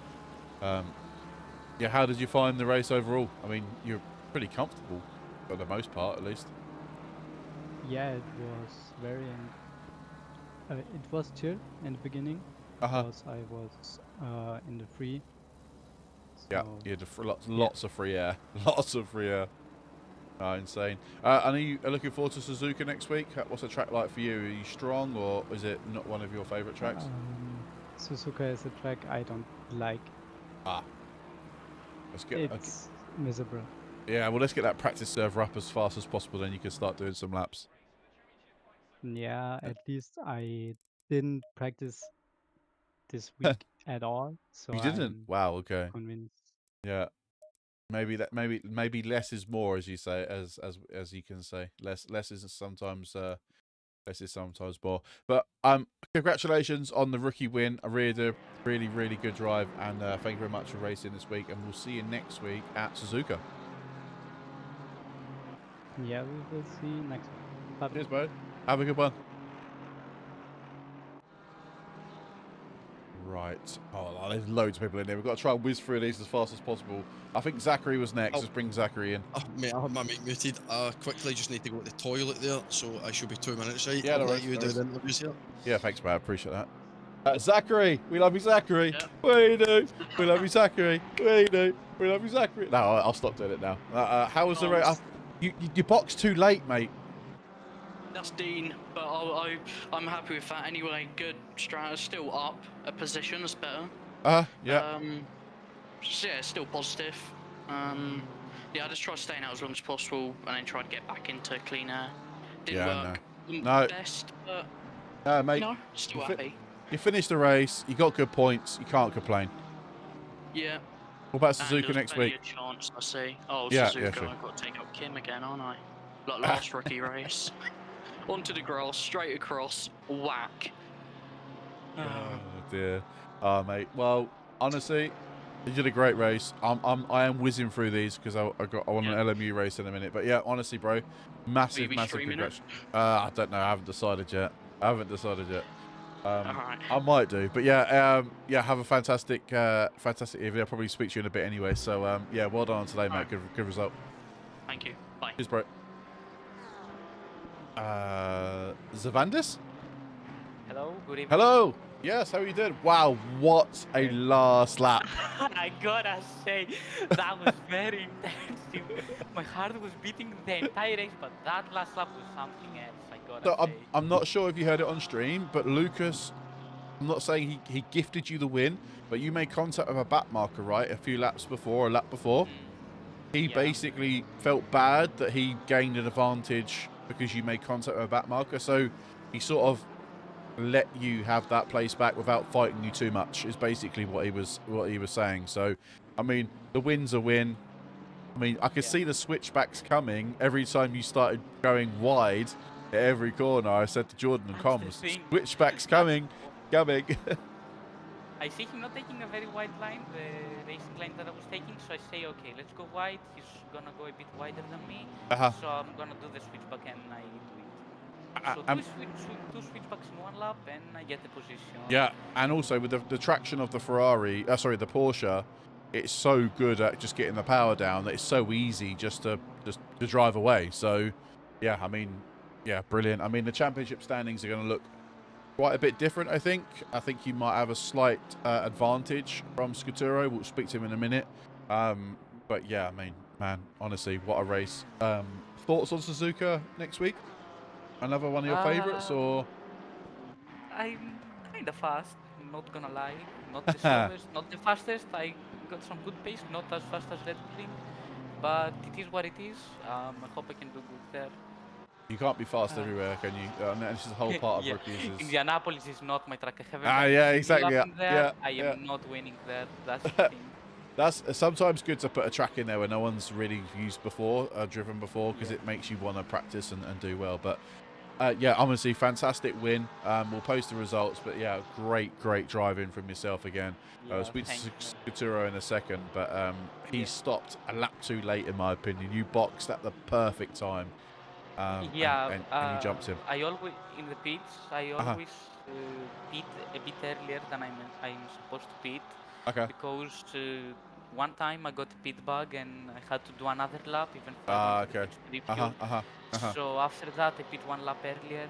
Speaker 1: yeah, how did you find the race overall? I mean, you're pretty comfortable for the most part, at least.
Speaker 3: Yeah, it was very. It was chill in the beginning because I was in the free. So
Speaker 1: yeah, you had lots of free air, lots of free air. Insane. And are you looking forward to Suzuka next week? What's the track like for you? Are you strong, or is it not one of your favourite tracks?
Speaker 3: Suzuka is a track I don't like. It's miserable.
Speaker 1: Yeah, well, let's get that practice server up as fast as possible, then you can start doing some laps.
Speaker 3: Yeah, at least I didn't practice this week at all. So
Speaker 1: you didn't? Wow, okay.
Speaker 3: Convinced.
Speaker 1: Yeah. maybe less is more, as you say, as you can say. Less is sometimes more. But congratulations on the rookie win. I really do. Really good drive, and thank you very much for racing this week, and we'll see you next week at Suzuka.
Speaker 3: Yeah, we will see you next week. Bye.
Speaker 1: Cheers, bro. Have a good one. Right. Oh, there's loads of people in there. We've got to try and whiz through these as fast as possible. I think Zachary was next. Let's bring Zachary in.
Speaker 2: Oh, mate, I have my mic muted. Quickly just need to go to the toilet there, so I should be 2 minutes, right?
Speaker 1: Yeah,
Speaker 2: I'll
Speaker 1: no
Speaker 2: let
Speaker 1: worries,
Speaker 2: you do the interviews here.
Speaker 1: Yeah, thanks, man. I appreciate that. Zachary, we love you, Zachary.
Speaker 4: Yeah.
Speaker 1: What do you do? We love you, Zachary. What do you do? We love you, Zachary. No, I'll stop doing it now. How was the race? You boxed too late, mate.
Speaker 4: That's Dean, but I'm happy with that anyway. Good strat, still up a position, that's better.
Speaker 1: Yeah.
Speaker 4: So yeah, still positive. Yeah, I just tried staying out as long as possible and then tried to get back into clean air. Didn't work.
Speaker 1: No.
Speaker 4: Best, but
Speaker 1: no, mate.
Speaker 4: no, still happy.
Speaker 1: You finished the race. You got good points. You can't complain.
Speaker 4: Yeah.
Speaker 1: What about Suzuka next week?
Speaker 4: A chance, I see. Oh,
Speaker 1: Yeah,
Speaker 4: Suzuka,
Speaker 1: yeah, sure.
Speaker 4: I've got to take up Kim again, aren't I? Like last rookie race. Onto the grass, straight across, whack.
Speaker 1: Oh dear. Oh, mate. Well, honestly, you did a great race. I am whizzing through these because I want an LMU race in a minute. But yeah, honestly, bro, massive congrats. I don't know. I haven't decided yet. I might do, but yeah, have a fantastic evening. I'll probably speak to you in a bit anyway. So yeah, well done on today, mate. Good result.
Speaker 4: Thank you. Bye.
Speaker 1: Cheers, bro. Zavandis?
Speaker 5: Hello, good evening.
Speaker 1: Hello. Yes, how are you doing? Wow, what a last lap.
Speaker 5: I gotta say, that was very intense. My heart was beating the entire race, but that last lap was something else, I gotta say.
Speaker 1: I'm not sure if you heard it on stream, but Lucas, I'm not saying he gifted you the win, but you made contact with a back marker, right? A lap before. He basically felt bad that he gained an advantage because you made contact with a back marker, so he sort of let you have that place back without fighting you too much is basically what he was saying. So I mean, the win's a win. I mean, I could see the switchbacks coming every time you started going wide at every corner. I said to Jordan and comms, switchbacks coming.
Speaker 5: I see him not taking a very wide line, the racing line that I was taking, so I say, okay, let's go wide. He's gonna go a bit wider than me, so I'm gonna do the switchback and I do it. So two switchbacks in one lap and I get the position.
Speaker 1: Yeah, and also with the traction of the the Porsche, it's so good at just getting the power down that it's so easy just to drive away. So yeah, I mean, yeah, brilliant. I mean, the championship standings are going to look quite a bit different, I think. I think you might have a slight advantage from Scuturo. We'll speak to him in a minute. But yeah, I mean, man, honestly, what a race. Thoughts on Suzuka next week? Another one of your favourites, or?
Speaker 5: I'm kind of fast, not gonna lie. Not the slowest, not the fastest. I got some good pace, not as fast as Redbull, but it is what it is. I hope I can do good there.
Speaker 1: You can't be fast everywhere, can you? This is the whole part of rookies.
Speaker 5: Indianapolis is not my track. I haven't
Speaker 1: yeah, exactly.
Speaker 5: I am not winning there. That's the thing.
Speaker 1: That's sometimes good to put a track in there where no one's really used before, driven before, because it makes you want to practice and do well. But yeah, honestly, fantastic win. We'll post the results, but yeah, great driving from yourself again. I'll speak to Scuturo in a second, but he stopped a lap too late, in my opinion. You boxed at the perfect time. And you jumped him.
Speaker 5: I always in the pits. I always pit a bit earlier than I'm supposed to pit.
Speaker 1: Okay.
Speaker 5: Because one time I got a pit bug and I had to do another lap even.
Speaker 1: Okay.
Speaker 5: So after that I pit one lap earlier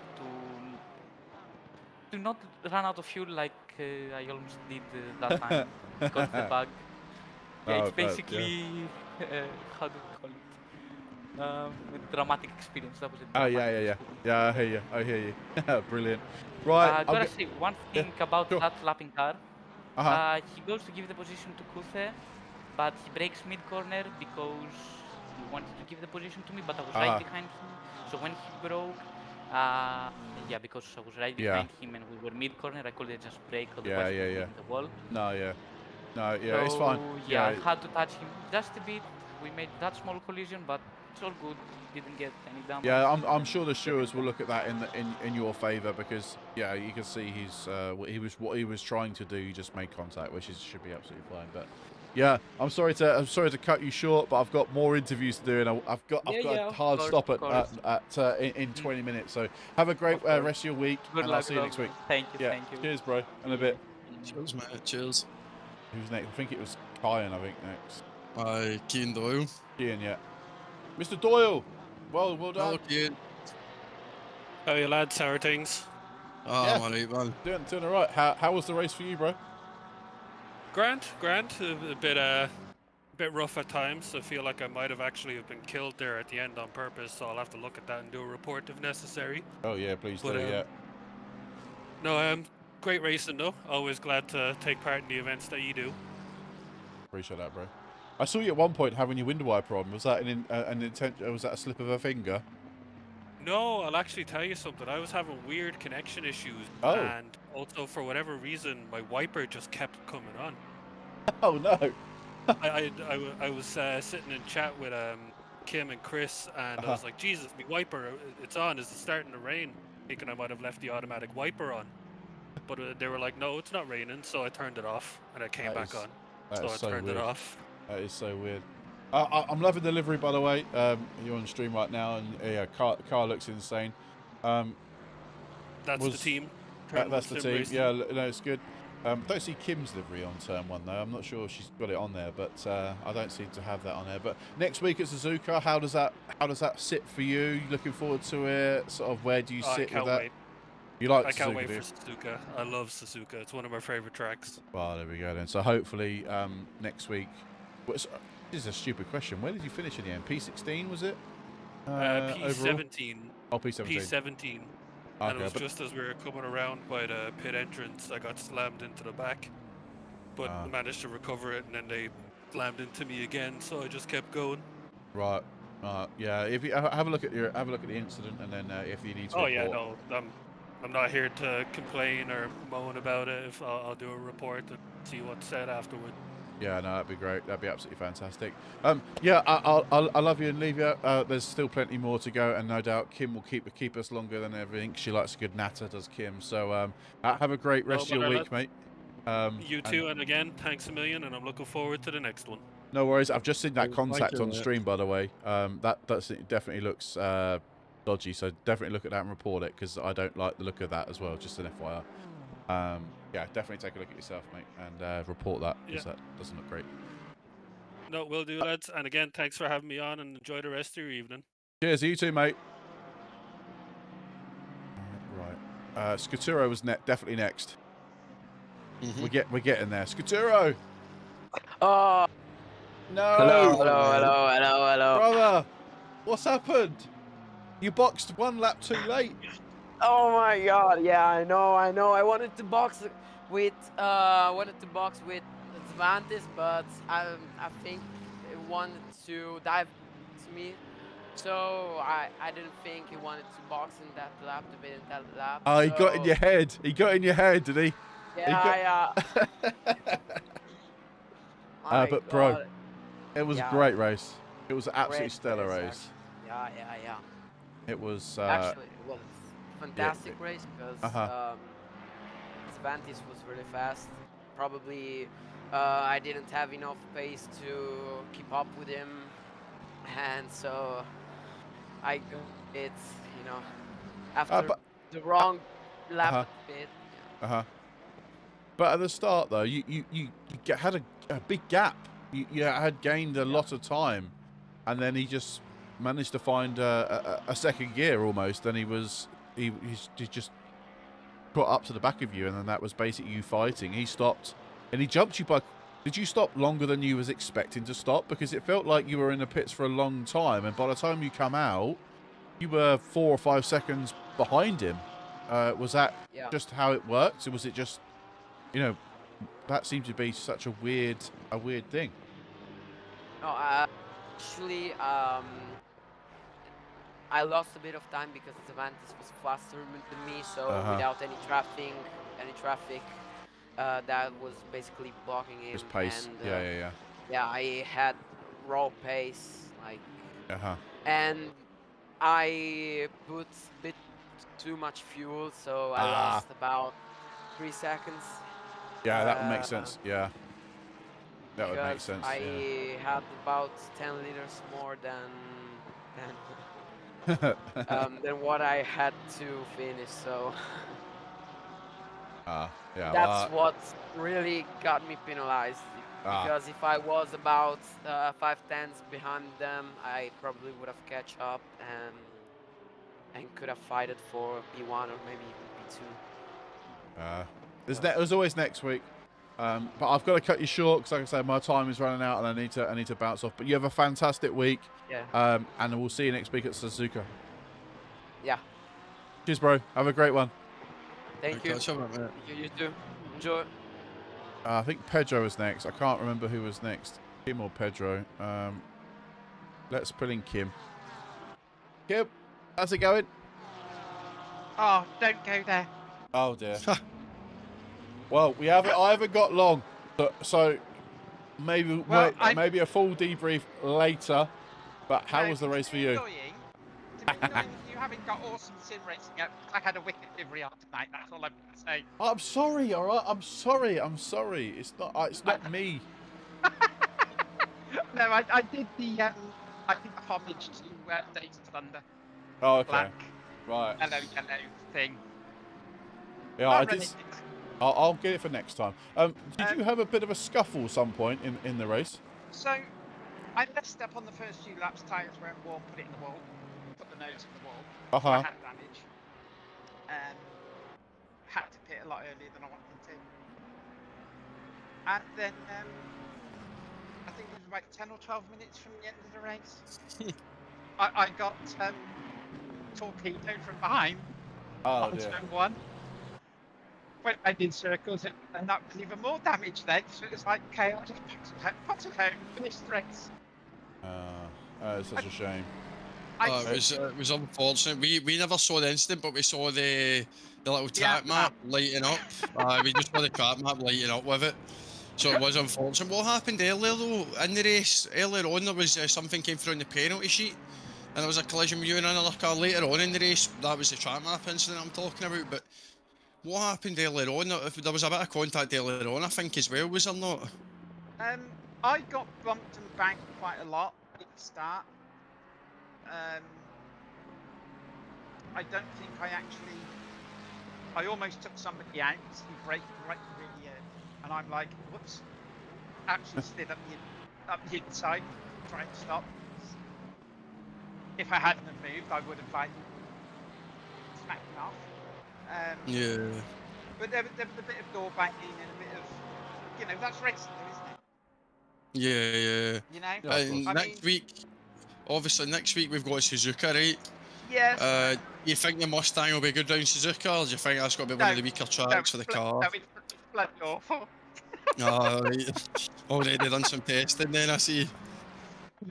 Speaker 5: to not run out of fuel like I almost did that time because of the bug. Yeah, it's basically how do we call it? A dramatic experience. That was a
Speaker 1: yeah. I hear you. Brilliant. Right.
Speaker 5: I gotta say one thing about that lapping car. He goes to give the position to Kuthe, but he breaks mid corner because he wanted to give the position to me, but I was right behind him. So when he broke, because I was right behind him and we were mid corner, I couldn't just break, otherwise we would hit the wall.
Speaker 1: No,
Speaker 5: So,
Speaker 1: it's fine.
Speaker 5: Yeah, I had to touch him just a bit. we made that small collision, but it's all good. Didn't get any damage.
Speaker 1: Yeah, I'm sure the stewards will look at that in your favour because yeah, you can see what he was trying to do. He just made contact, which should be absolutely fine. But yeah, I'm sorry to cut you short, but I've got more interviews to do, and I've got a hard stop in 20 minutes. So have a great rest of your week, and I'll see you next week.
Speaker 5: Thank you.
Speaker 1: Yeah,
Speaker 5: thank you.
Speaker 1: cheers, bro. In a bit.
Speaker 2: Cheers, mate. Cheers.
Speaker 1: Who's next? I think it was Kyan. I think next.
Speaker 2: Keane Doyle.
Speaker 1: Keane, yeah. Mr. Doyle. Well done.
Speaker 2: Hello, Keane.
Speaker 6: How are you, lads? How are things?
Speaker 2: Oh, yeah. I'm alright, man.
Speaker 1: Doing all right. How was the race for you, bro?
Speaker 6: Grand. A bit rough at times. I feel like I might have actually been killed there at the end on purpose, so I'll have to look at that and do a report if necessary.
Speaker 1: Oh yeah, please do. Yeah.
Speaker 6: No, great racing though. Always glad to take part in the events that you do.
Speaker 1: Appreciate that, bro. I saw you at one point having your window wiper on. Was that an intent? Was that a slip of a finger?
Speaker 6: No, I'll actually tell you something. I was having weird connection issues, and also for whatever reason, my wiper just kept coming on.
Speaker 1: Oh no!
Speaker 6: I was sitting in chat with Kim and Chris, and I was like, Jesus, my wiper, it's on. Is it starting to rain? Thinking I might have left the automatic wiper on, but they were like, no, it's not raining. So I turned it off, and it came back on. So I turned it off.
Speaker 1: That is so weird. I'm loving the livery, by the way. You're on stream right now, and yeah, car looks insane.
Speaker 6: That's the team.
Speaker 1: That's the team. Racing. Yeah, no, it's good. Don't see Kim's livery on turn 1 though. I'm not sure if she's got it on there, but I don't seem to have that on there. But next week at Suzuka, how does that sit for you? You looking forward to it? Sort of where do you sit with that?
Speaker 6: Wait.
Speaker 1: You like
Speaker 6: I can't
Speaker 1: Suzuka,
Speaker 6: wait for Suzuka. I love Suzuka. It's one of my favorite tracks.
Speaker 1: Well, there we go then. So hopefully next week. This is a stupid question. Where did you finish in the end? P16 was it?
Speaker 6: P17.
Speaker 1: Oh, P17.
Speaker 6: P17.
Speaker 1: Okay,
Speaker 6: and it was just as we were coming around by the pit entrance, I got slammed into the back, but I managed to recover it, and then they slammed into me again. So I just kept going.
Speaker 1: Right. Yeah. If you have a look at the incident, and then if you need to.
Speaker 6: Oh yeah, no, I'm not here to complain or moan about it. If I'll do a report and see what's said afterward.
Speaker 1: Yeah, no, that'd be great. That'd be absolutely fantastic. Yeah, I love you and leave you. There's still plenty more to go, and no doubt Kim will keep us longer than everything. She likes a good natter, does Kim? So have a great rest of your week, mate.
Speaker 6: You too, and again, thanks a million, and I'm looking forward to the next one.
Speaker 1: No worries. I've just seen that contact on stream, by the way. That definitely looks dodgy. So definitely look at that and report it, because I don't like the look of that as well. Just an FYI. Yeah, definitely take a look at yourself, mate, and report that, because that doesn't look great.
Speaker 6: No, will do, lads. And again, thanks for having me on, and enjoy the rest of your evening.
Speaker 1: Cheers, you too, mate. Right. Scuturo was definitely next. We're getting there. Scuturo!
Speaker 7: Oh!
Speaker 1: No!
Speaker 7: Hello.
Speaker 1: Brother! What's happened? You boxed 1 lap too late.
Speaker 7: Oh my god, yeah, I know. I wanted to box with Advantis, but I think it wanted to dive to me. So I didn't think he wanted to box in that lap, to be in that lap.
Speaker 1: Oh, he got in your head. He got in your head, did he?
Speaker 7: Yeah.
Speaker 1: But bro, it was a great race. It was an absolutely stellar race.
Speaker 7: Yeah.
Speaker 1: It was
Speaker 7: actually, it was a fantastic race, because Advantis was really fast. Probably I didn't have enough pace to keep up with him, and so I got it, after the wrong lap bit.
Speaker 1: But at the start, though, you had a big gap. You had gained a lot of time, and then he just managed to find a second gear almost, and he just got up to the back of you, and then that was basically you fighting. He stopped, and he jumped you by. Did you stop longer than you was expecting to stop? Because it felt like you were in the pits for a long time, and by the time you come out, you were 4 or 5 seconds behind him. Was that just how it worked, or was it just, that seemed to be such a weird thing?
Speaker 7: No, actually, I lost a bit of time because Advantis was faster than me, so without any traffic, that was basically blocking him.
Speaker 1: Just pace.
Speaker 7: And, yeah, I had raw pace, like,
Speaker 1: Uh-huh.
Speaker 7: and I put a bit too much fuel, so I lost about 3 seconds.
Speaker 1: Yeah, that would make sense. Yeah. That would make sense.
Speaker 7: I had about 10 liters more than than what I had to finish. So
Speaker 1: yeah.
Speaker 7: that's what really got me penalized. Because if I was about 5 tenths behind them, I probably would have catch up and could have fighted for P1 or maybe even P2.
Speaker 1: There's always next week. But I've got to cut you short because, like I said, my time is running out and I need to bounce off. But you have a fantastic week.
Speaker 7: Yeah.
Speaker 1: And we'll see you next week at Suzuka.
Speaker 7: Yeah.
Speaker 1: Cheers, bro. Have a great one.
Speaker 7: Thank you. You too. Enjoy.
Speaker 1: I think Pedro was next. I can't remember who was next. Kim or Pedro. Let's put in Kim. Kim, how's it going?
Speaker 8: Oh, don't go there.
Speaker 1: Oh dear. Well, I haven't got long, so maybe maybe a full debrief later. But how was the race for you?
Speaker 8: To be annoying, you haven't got awesome sim racing yet. I had a wicked livery on tonight. That's all I'm going to say.
Speaker 1: I'm sorry. All right. I'm sorry. It's not me.
Speaker 8: No, I did the homage to Days of Thunder.
Speaker 1: Oh, okay.
Speaker 8: Black,
Speaker 1: right.
Speaker 8: yellow thing.
Speaker 1: Yeah, I did. I'll get it for next time. Did you have a bit of a scuffle at some point in the race?
Speaker 8: So, I messed up on the first few laps. Tyres weren't warm. Put it in the wall. Put the nose in the wall. So I had damage. Had to pit a lot earlier than I wanted to. And then I think it was about 10 or 12 minutes from the end of the race. I got torpedoed from behind on turn 1. Went round in circles and that was even more damage then. So it was like, okay, I'll just put it home, finish the race.
Speaker 1: It's such a shame.
Speaker 2: It was unfortunate. We never saw the incident, but we saw the little track map lighting up. We just saw the track map lighting up with it. So it was unfortunate. What happened earlier though in the race? Earlier on there was something came through on the penalty sheet, and there was a collision with you and another car later on in the race. That was the track map incident I'm talking about. But what happened earlier on? There was a bit of contact earlier on, I think, as well, was there not?
Speaker 8: I got bumped and banged quite a lot at the start. I don't think I almost took somebody out. He braked right really early, and I'm like, whoops. Actually slid up the inside, trying to stop. If I hadn't have moved, I would have like smacked him off.
Speaker 2: Yeah.
Speaker 8: But there was a bit of door banging and a bit of, that's racing though, isn't it?
Speaker 2: Yeah.
Speaker 8: You know?
Speaker 2: Next week, obviously next week we've got Suzuka, right?
Speaker 8: Yes.
Speaker 2: You think the Mustang will be good round Suzuka, or do you think that's got to be one of the weaker tracks for the car?
Speaker 8: No, it's bloody awful.
Speaker 2: Oh, right. Already done some testing then, I see.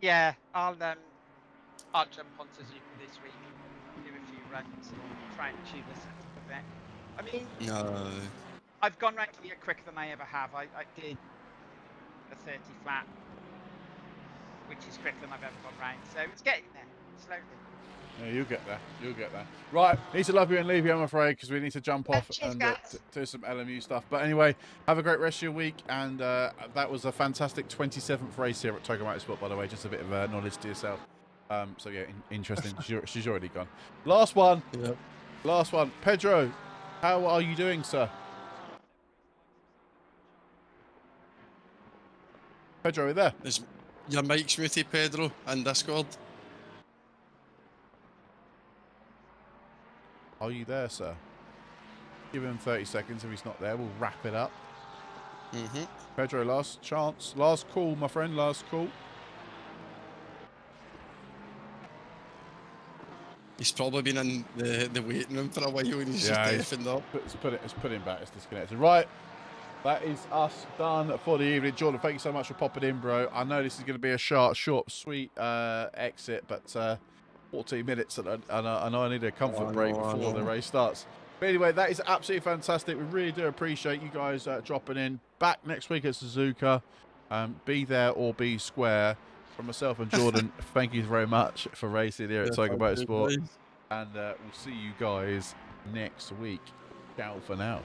Speaker 8: Yeah, I'll jump on Suzuka this week, do a few runs, and try and achieve the setup a bit. I mean, I've gone round here quicker than I ever have. I did a 30 flat, which is quicker than I've ever gone round. So it's getting there, slowly.
Speaker 1: Yeah, you'll get there. You'll get there. Right, need to love you and leave you, I'm afraid, because we need to jump off and do some LMU stuff. But anyway, have a great rest of your week. And that was a fantastic 27th race here at Togo Motorsport, by the way. Just a bit of knowledge to yourself. So yeah, interesting. She's already gone. Last one.
Speaker 2: Yep.
Speaker 1: Last one. Pedro, how are you doing, sir? Pedro, are you there?
Speaker 2: Is your mic's muted, Pedro, in Discord?
Speaker 1: Are you there, sir? Give him 30 seconds. If he's not there, we'll wrap it up. Pedro, last chance. Last call, my friend. Last call.
Speaker 2: He's probably been in the waiting room for a while and he's just deafened up.
Speaker 1: It's put him back. It's disconnected. Right. That is us done for the evening. Jordan, thank you so much for popping in, bro. I know this is going to be a short, sweet exit, but 14 minutes and I know I need a comfort break before the race starts. But anyway, that is absolutely fantastic. We really do appreciate you guys dropping in. Back next week at Suzuka. Be there or be square. from myself and Jordan, thank you very much for racing here at Tiger Motorsport. And we'll see you guys next week. Ciao for now.